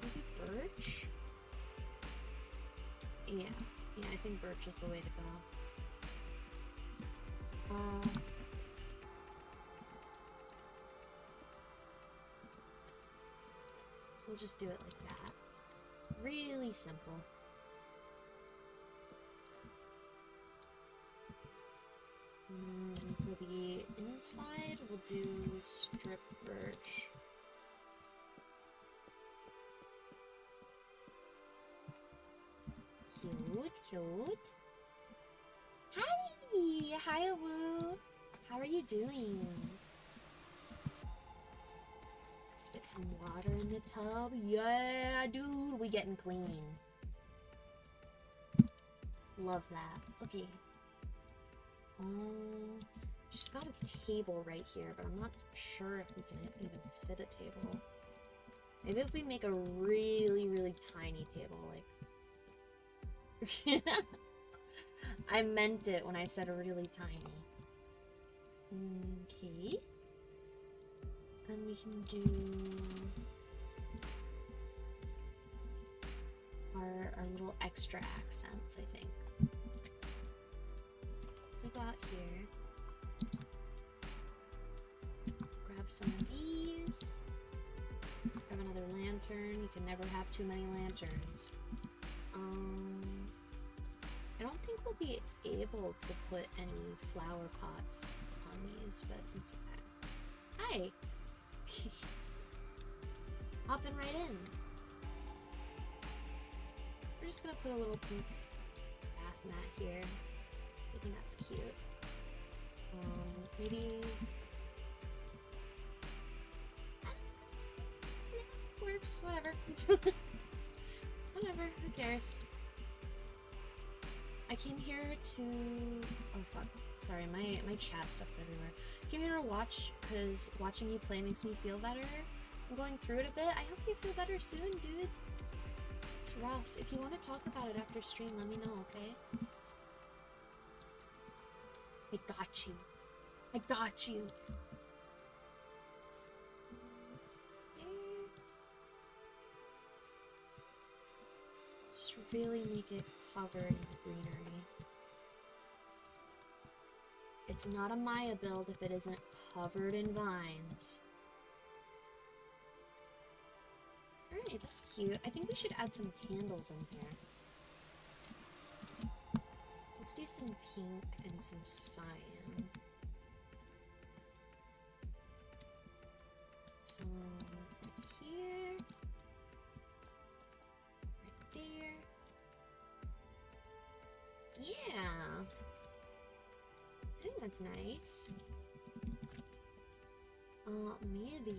Maybe birch? Yeah, I think birch is the way to go. So we'll just do it like that. Really simple. And for the inside, we'll do strip birch. Cute, cute. Hi! Hi, Awu! How are you doing? Let's get some water in the tub. Yeah, dude, we getting clean. Love that. Okay. Just got a table right here, but I'm not sure if we can even fit a table. Maybe if we make a really, really tiny table, like... I meant it when I said really tiny. Okay. Then we can do our little extra accents, I think. We got here. Grab some of these. Grab another lantern. You can never have too many lanterns. I don't think we'll be able to put any flower pots on these, but it's okay. Hi! Hopping right in. We're just gonna put a little pink bath mat here. I think that's cute. Maybe... works, whatever. Whatever, who cares? I came here to... Oh fuck. Sorry, my chat stuff's everywhere. I came here to watch, because watching you play makes me feel better. I'm going through it a bit. I hope you feel better soon, dude. It's rough. If you want to talk about it after stream, let me know, okay? I got you. I got you. Just really make it covered in greenery. It's not a Maya build if it isn't covered in vines. Alright, that's cute. I think we should add some candles in here. So let's do some pink and some cyan. Some right here. Right there. Yeah. I think that's nice. Maybe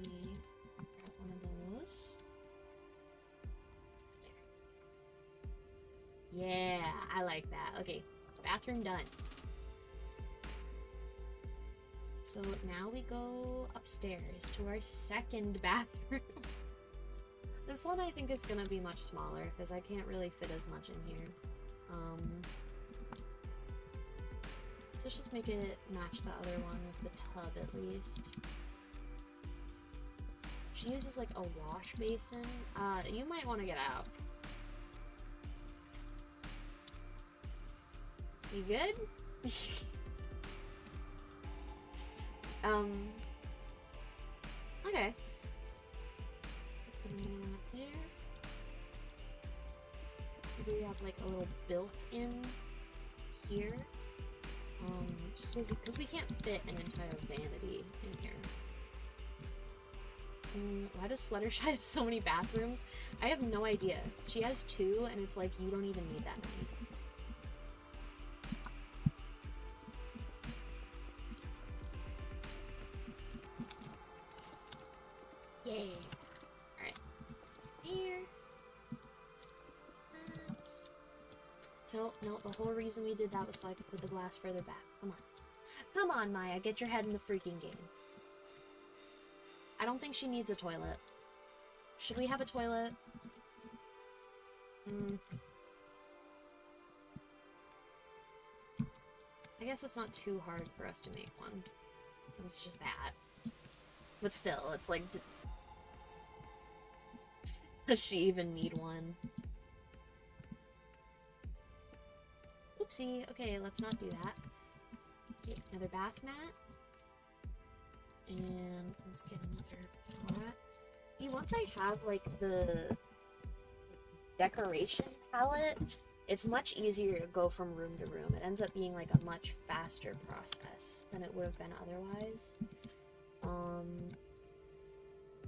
grab one of those. Yeah, I like that. Okay, bathroom done. So now we go upstairs to our second bathroom. This one I think is gonna be much smaller because I can't really fit as much in here. So let's just make it match the other one with the tub at least. She uses like a wash basin. You might want to get out. You good? Okay. So put one up there. Maybe we have like a little built-in here. Just because we can't fit an entire vanity in here. Why does Fluttershy have so many bathrooms? I have no idea. She has 2, and it's like you don't even need that many. Yay! Alright. Here. No, the whole reason we did that was so I could put the glass further back. Come on. Come on, Maya, get your head in the freaking game. I don't think she needs a toilet. Should we have a toilet? I guess it's not too hard for us to make one. It's just that. But still, it's like... Does she even need one? Oopsie. Okay, let's not do that. Okay, another bath mat. And let's get another pot. See, once I have, like, the decoration palette, it's much easier to go from room to room. It ends up being, like, a much faster process than it would have been otherwise.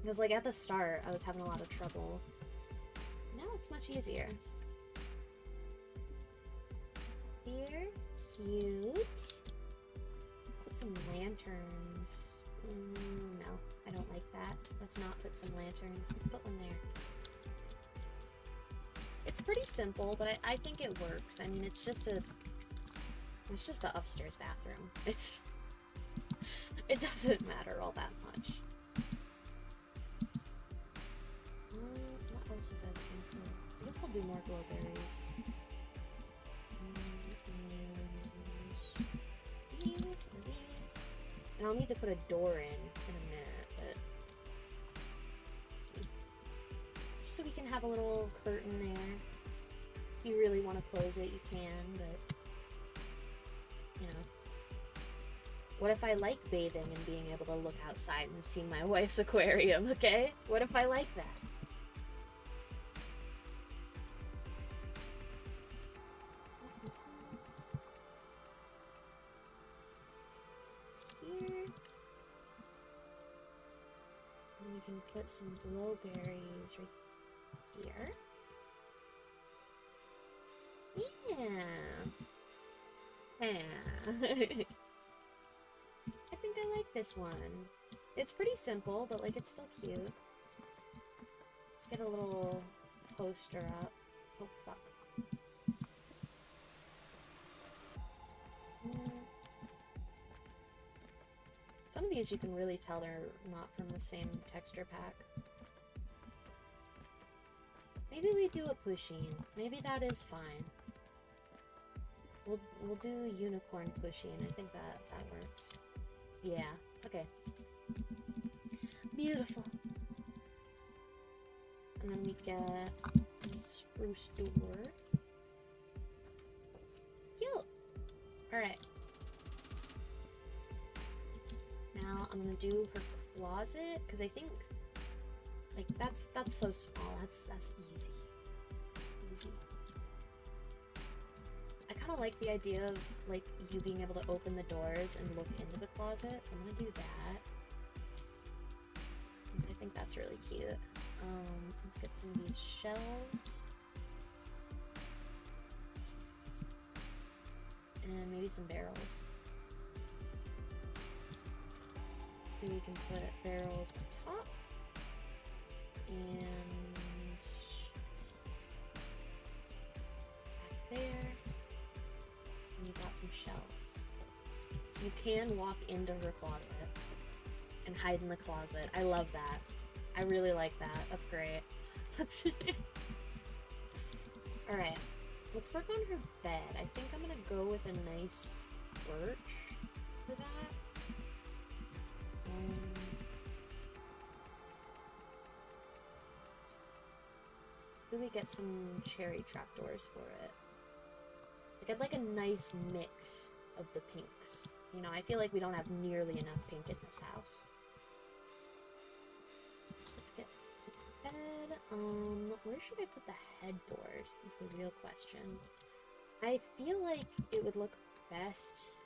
Because, like, at the start, I was having a lot of trouble. Now it's much easier. Here, cute. Put some lanterns. No, I don't like that. Let's not put some lanterns. Let's put one there. It's pretty simple, but I think it works. I mean, it's just the upstairs bathroom. It doesn't matter all that much. What else was I looking for? I guess I'll do more glowberries. These. And I'll need to put a door in a minute, but let's see. Just so we can have a little curtain there. If you really want to close it, you can, but you know. What if I like bathing and being able to look outside and see my wife's aquarium, okay? What if I like that? Put some glowberries right here. Yeah. I think I like this one. It's pretty simple, but like it's still cute. Let's get a little poster up. Oh fuck. Some of these you can really tell they're not from the same texture pack. Maybe we do a pushing. Maybe that is fine. We'll do unicorn pushing. I think that works. Yeah. Okay. Beautiful. And then we get a spruce door. Cute. All right. Now I'm gonna do her closet because I think like that's so small. That's easy. Easy. I kind of like the idea of like you being able to open the doors and look into the closet, so I'm gonna do that because I think that's really cute. Let's get some of these shelves and maybe some barrels. Maybe we can put barrels on top and back there. And you've got some shelves. So you can walk into her closet and hide in the closet. I love that. I really like that. That's great. Alright. Let's work on her bed. I think I'm gonna go with a nice birch for that. Really get some cherry trapdoors for it. Like, I'd like a nice mix of the pinks. You know, I feel like we don't have nearly enough pink in this house. So let's get the bed. Where should I put the headboard is the real question. I feel like it would look best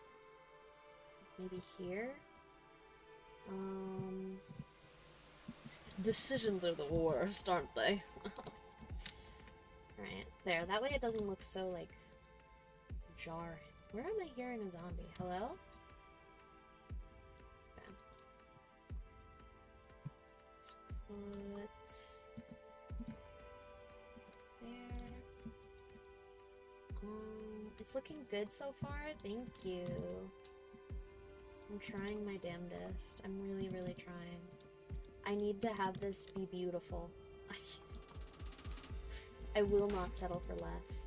maybe here. Decisions are the worst, aren't they? Right, there. That way it doesn't look so, like, jarring. Where am I hearing a zombie? Hello? Okay. Let's put... there. It's looking good so far. Thank you. I'm trying my damnedest. I'm really, really trying. I need to have this be beautiful. I will not settle for less.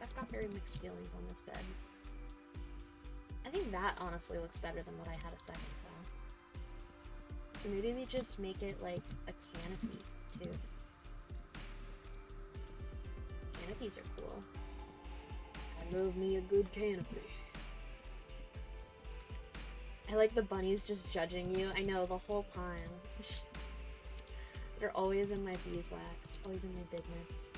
I've got very mixed feelings on this bed. I think that honestly looks better than what I had a second ago. So maybe we just make it like a canopy too. Canopies are cool. I love me a good canopy. I like the bunnies just judging you. I know, the whole time. They're always in my beeswax. Always in my bigness.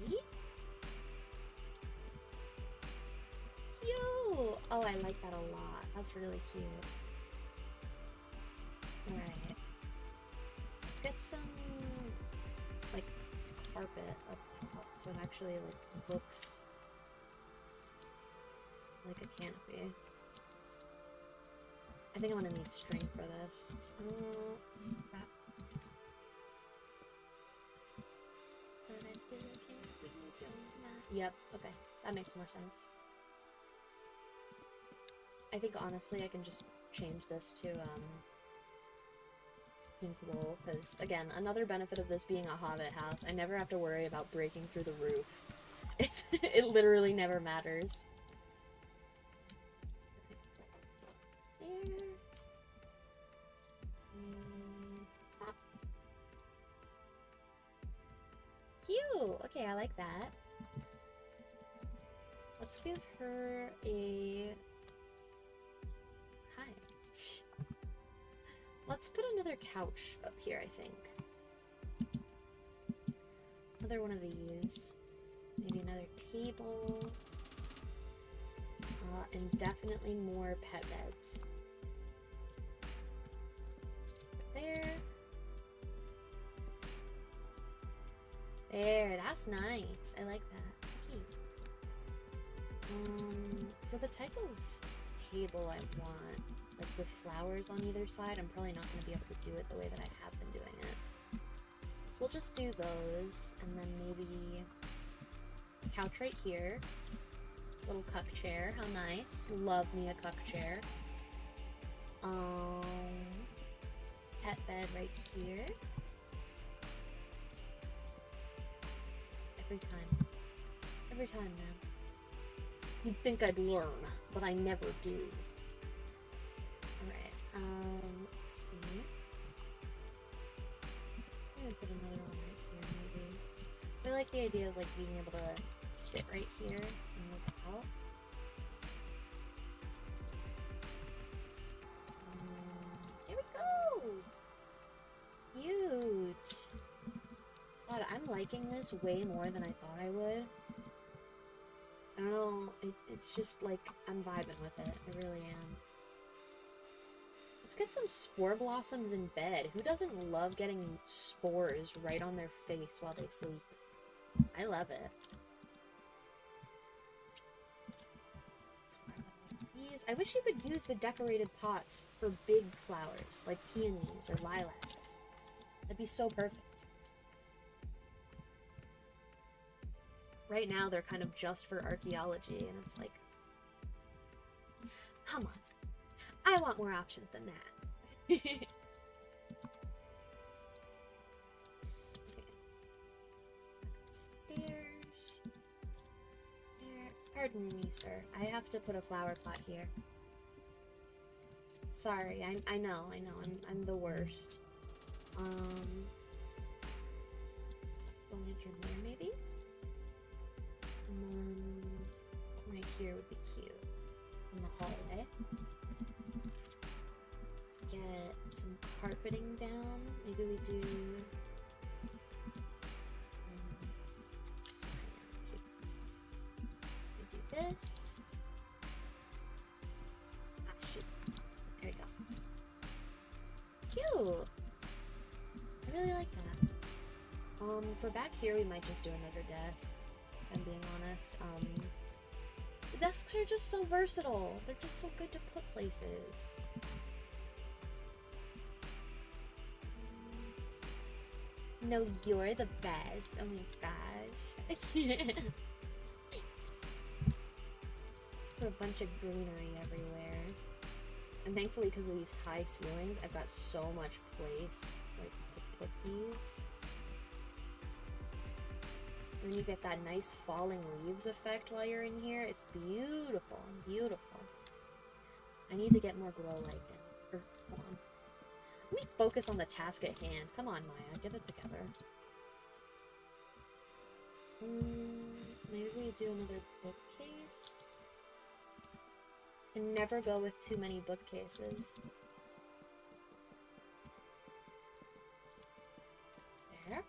Okay. Cute! Oh, I like that a lot. That's really cute. Alright. Let's get some, like, carpet up top so it actually, like, looks like a canopy. I think I'm gonna need string for this. Crap. Yep, okay. That makes more sense. I think honestly I can just change this to, pink wool, because, again, another benefit of this being a hobbit house, I never have to worry about breaking through the roof. It literally never matters. There. Cute! Okay, I like that. Let's give her a... Hi. Let's put another couch up here, I think. Another one of these. Maybe another table. And definitely more pet beds. There. There, that's nice. I like that. Okay. For the type of table I want, like with flowers on either side, I'm probably not going to be able to do it the way that I have been doing it. So we'll just do those, and then maybe couch right here. Little cuck chair, how nice. Love me a cuck chair. Pet bed right here. Every time, man. You'd think I'd learn, but I never do. Alright, let's see. I'm gonna put another one right here, maybe. So I like the idea of, like, being able to sit right here and look out. Here we go! It's cute! God, I'm liking this way more than I thought I would. I don't know, it's just like, I'm vibing with it. I really am. Let's get some spore blossoms in bed. Who doesn't love getting spores right on their face while they sleep? I love it. I wish you could use the decorated pots for big flowers, like peonies or lilacs. That'd be so perfect. Right now, they're kind of just for archaeology, and it's like, come on. I want more options than that. Okay. Stairs. There. Pardon me, sir. I have to put a flower pot here. Sorry, I know, I'm the worst. Lantern there, maybe? And then right here would be cute. In the hallway. Let's get some carpeting down. Maybe we do some cyan. We do this. Ah, shoot. There we go. Cute! I really like that. For back here, we might just do another desk, if I'm being honest. The desks are just so versatile. They're just so good to put places. No, you're the best. Oh my gosh. Let's put a bunch of greenery everywhere. And thankfully, because of these high ceilings, I've got so much place, like, to put these. And you get that nice falling leaves effect while you're in here. It's beautiful, beautiful. I need to get more glow light in. Hold on. Let me focus on the task at hand. Come on, Maya, get it together. Maybe we do another bookcase. And never go with too many bookcases. There.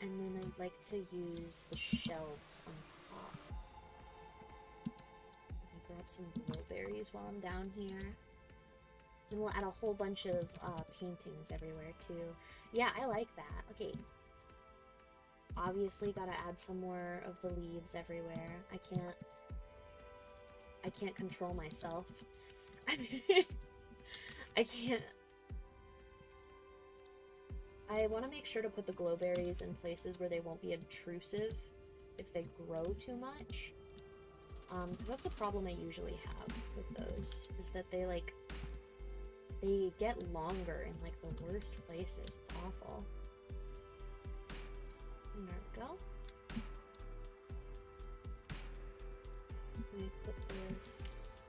And then I'd like to use the shelves on top. Grab some blueberries while I'm down here. And we'll add a whole bunch of paintings everywhere too. Yeah, I like that. Okay. Obviously gotta add some more of the leaves everywhere. I can't control myself. I can't. I want to make sure to put the glowberries in places where they won't be intrusive if they grow too much. Because that's a problem I usually have with those, is that they get longer in like the worst places. It's awful. And there we go. Let me put this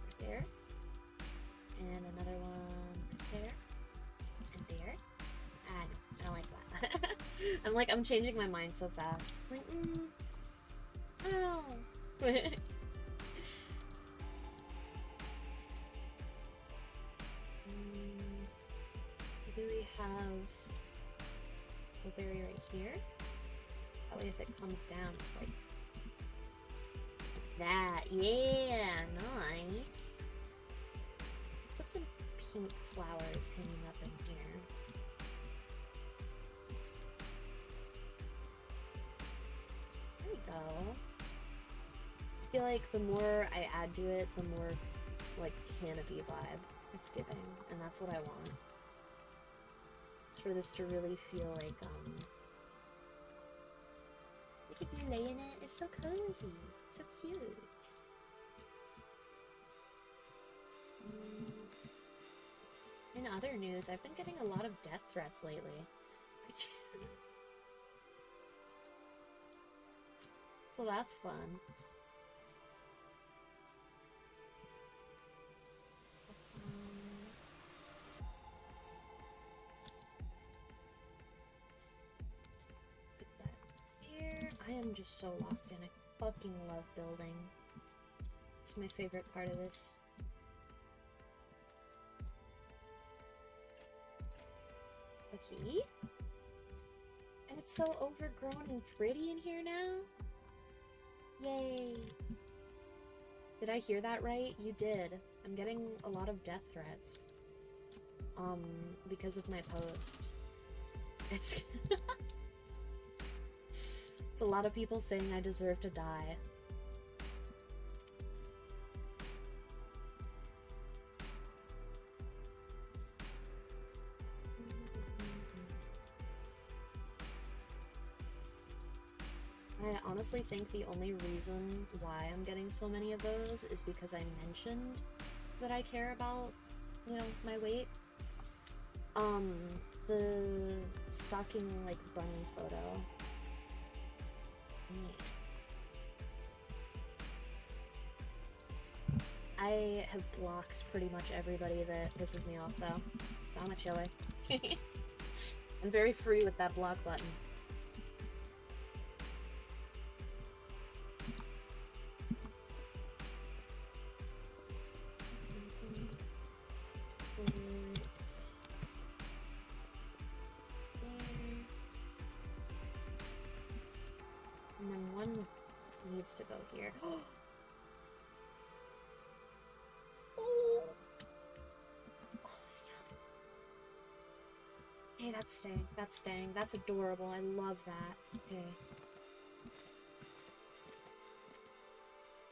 right there. And another one there. And there. Ah, no, I don't like that. I'm changing my mind so fast. Like, I don't know. Maybe we have a berry right here. That way if it comes down, it's like that. Yeah, nice. Let's put some pink flowers hanging up in here. There we go. I feel like the more I add to it, the more like, canopy vibe it's giving, and that's what I want. It's for this to really feel like, look at you laying it. It's so cozy. So cute. In other news, I've been getting a lot of death threats lately. So that's fun. Put that here. I am just so locked in. I fucking love building. It's my favorite part of this. Okay. And it's so overgrown and pretty in here now. Yay. Did I hear that right? You did. I'm getting a lot of death threats. Because of my post. It's it's a lot of people saying I deserve to die. I honestly think the only reason why I'm getting so many of those is because I mentioned that I care about, you know, my weight. The stalking, like, bunny photo. I have blocked pretty much everybody that pisses me off, though, so I'm a chiller. I'm very free with that block button. And then one needs to go here. Hey, that's staying. That's staying. That's adorable. I love that. Okay.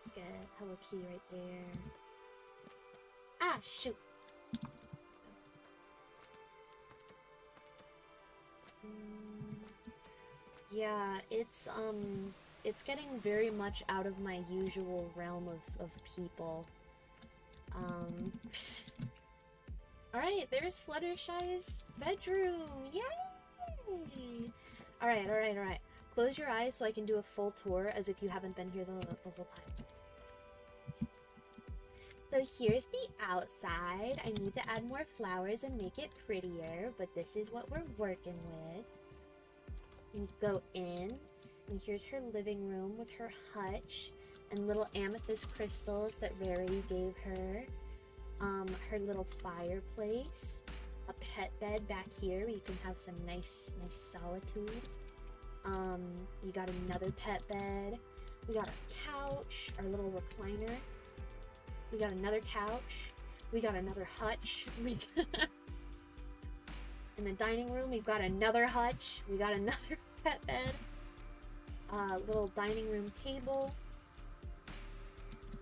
Let's get Hello Kitty right there. Ah, shoot! Yeah, it's getting very much out of my usual realm of people. Alright, there's Fluttershy's bedroom! Yay! Alright, alright, alright. Close your eyes so I can do a full tour as if you haven't been here the whole time. So here's the outside. I need to add more flowers and make it prettier, but this is what we're working with. You go in, and here's her living room with her hutch and little amethyst crystals that Rarity gave her. Her little fireplace, a pet bed back here where you can have some nice solitude. You got another pet bed. We got a couch, our little recliner. We got another couch. We got another hutch. In the dining room, we've got another hutch. We got another pet bed. Little dining room table.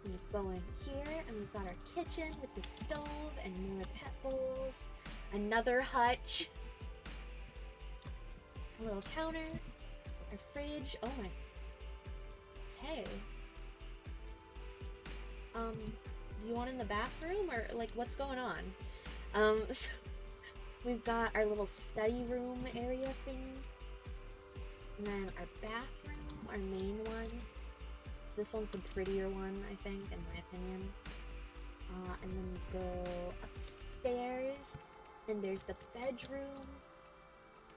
We go in here, and we've got our kitchen with the stove and more pet bowls. Another hutch. A little counter. Our fridge. Oh my. Hey. Do you want in the bathroom, or, like, what's going on? So we've got our little study room area thing. And then our bathroom, our main one. So this one's the prettier one, I think, in my opinion. And then we go upstairs, and there's the bedroom,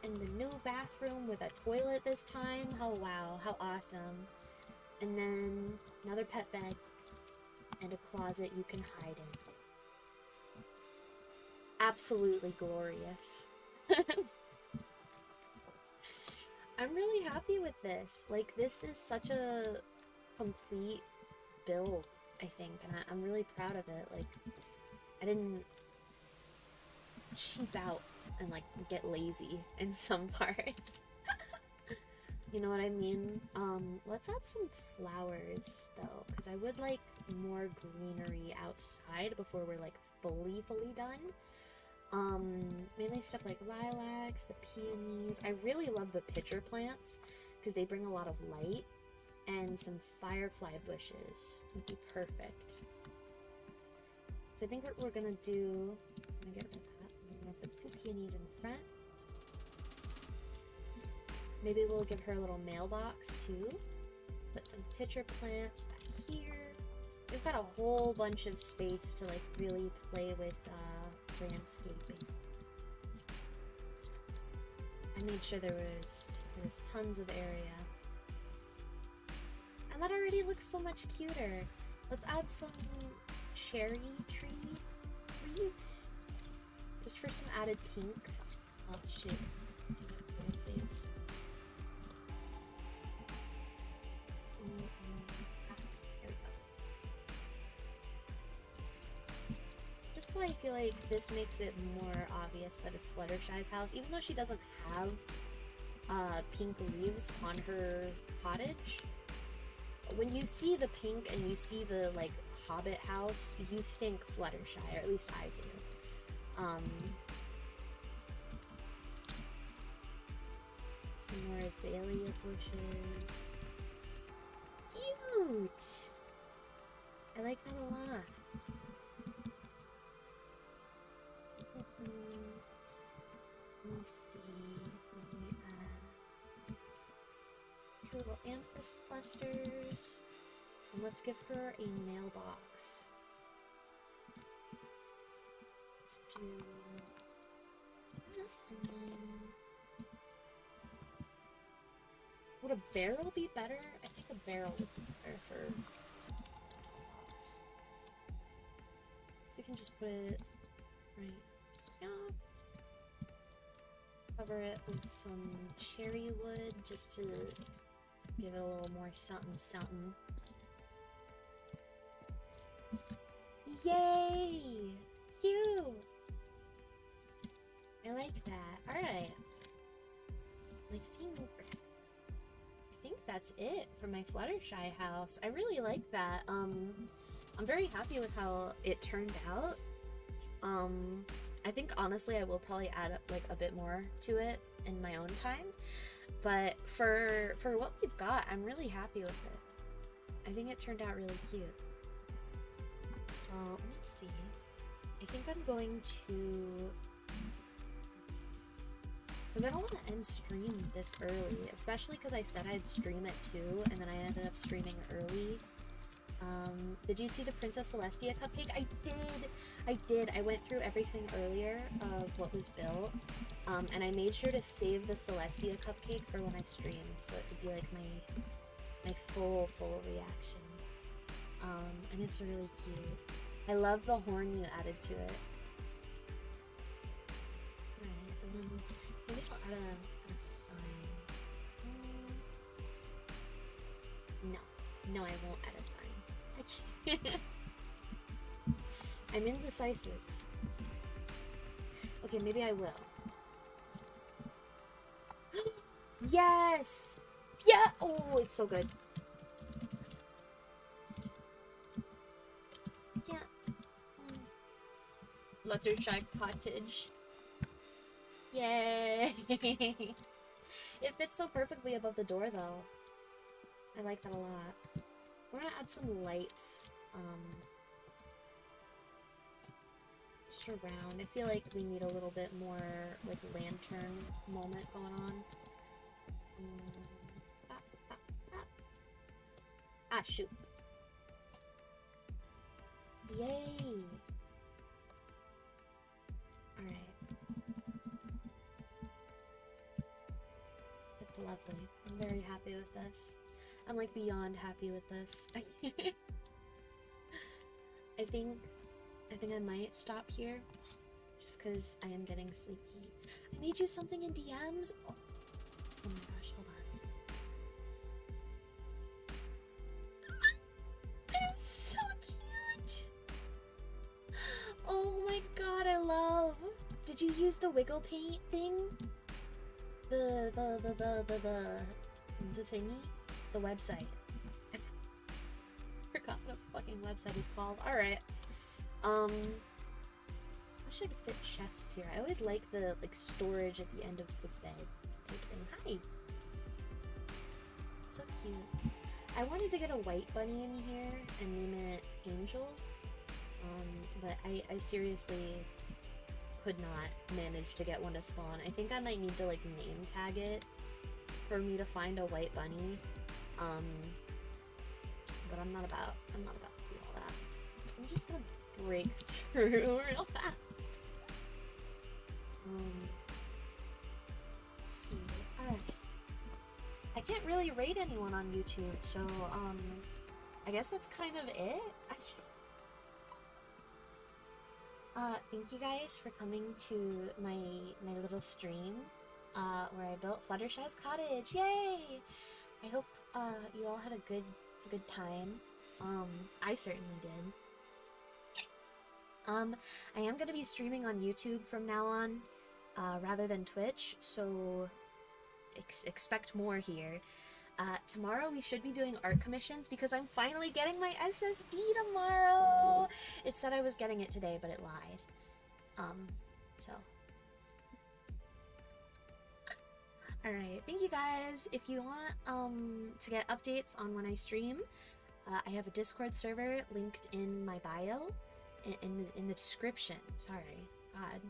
and the new bathroom with a toilet this time. Oh wow, how awesome. And then another pet bed, and a closet you can hide in. Absolutely glorious. I'm really happy with this. Like, this is such a complete build, I think, and I'm really proud of it. Like, I didn't cheap out and, like, get lazy in some parts. You know what I mean? Let's add some flowers though, because I would like more greenery outside before we're like fully done. Mainly stuff like lilacs, the peonies. I really love the pitcher plants because they bring a lot of light, and some firefly bushes would be perfect. So I think what we're gonna do, I'm gonna get rid of that. I'm gonna put 2 peonies in front. Maybe we'll give her a little mailbox too. Put some pitcher plants back here. We've got a whole bunch of space to like really play with landscaping. I made sure there was tons of area. And that already looks so much cuter. Let's add some cherry tree leaves. Just for some added pink. Oh shoot. Please. So I feel like this makes it more obvious that it's Fluttershy's house, even though she doesn't have pink leaves on her cottage. When you see the pink and you see the like hobbit house, you think Fluttershy, or at least I do. Some more azalea bushes. Cute! I like that a lot. Let me see. Let me add 2 little amethyst clusters. And let's give her a mailbox. Let's do that. And then... Would a barrel be better? I think a barrel would be better for mailbox. So we can just put it right here. Cover it with some cherry wood just to give it a little more something. Yay! Cute! I like that. Alright. I think that's it for my Fluttershy house. I really like that. I'm very happy with how it turned out. I think honestly I will probably add like a bit more to it in my own time, but for what we've got, I'm really happy with it. I think it turned out really cute. So let's see. I think I'm going to, because I don't want to end stream this early, especially because I said I'd stream at 2 and then I ended up streaming early. Did you see the Princess Celestia cupcake? I did. I went through everything earlier of what was built, and I made sure to save the Celestia cupcake for when I stream, so it could be like my full reaction. And it's really cute. I love the horn you added to it. Alright, and then maybe I'll add a sign. No, I won't add a sign. I can't. I'm indecisive. Okay, maybe I will. Yes! Yeah! Oh, it's so good. Yeah. Fluttershy Cottage. Yay! It fits so perfectly above the door, though. I like that a lot. We're gonna add some lights, just around. I feel like we need a little bit more, like, lantern moment going on. Ah, shoot. Yay! Alright. It's lovely. I'm very happy with this. I'm like beyond happy with this. I think I might stop here just because I am getting sleepy. I made you something in DMs. Oh my gosh, hold on. It's so cute. Oh my god, I love. Did you use the wiggle paint thing? The the thingy, the website. I forgot what a fucking website is called. Alright. I wish I could fit chests here. I always like the storage at the end of the bed type thing. Hi! So cute. I wanted to get a white bunny in here and name it Angel. But I seriously could not manage to get one to spawn. I think I might need to like name tag it for me to find a white bunny. But I'm not about to do all that. I'm just gonna break through real fast. Alright. I can't really rate anyone on YouTube, so I guess that's kind of it. Thank you guys for coming to my little stream, where I built Fluttershy's cottage. Yay! I hope you all had a good time. I certainly did. I am gonna be streaming on YouTube from now on, rather than Twitch, so expect more here. Tomorrow we should be doing art commissions because I'm finally getting my SSD tomorrow! It said I was getting it today, but it lied. So. Alright, thank you guys. If you want, to get updates on when I stream, I have a Discord server linked in my bio, in the description. Sorry. God.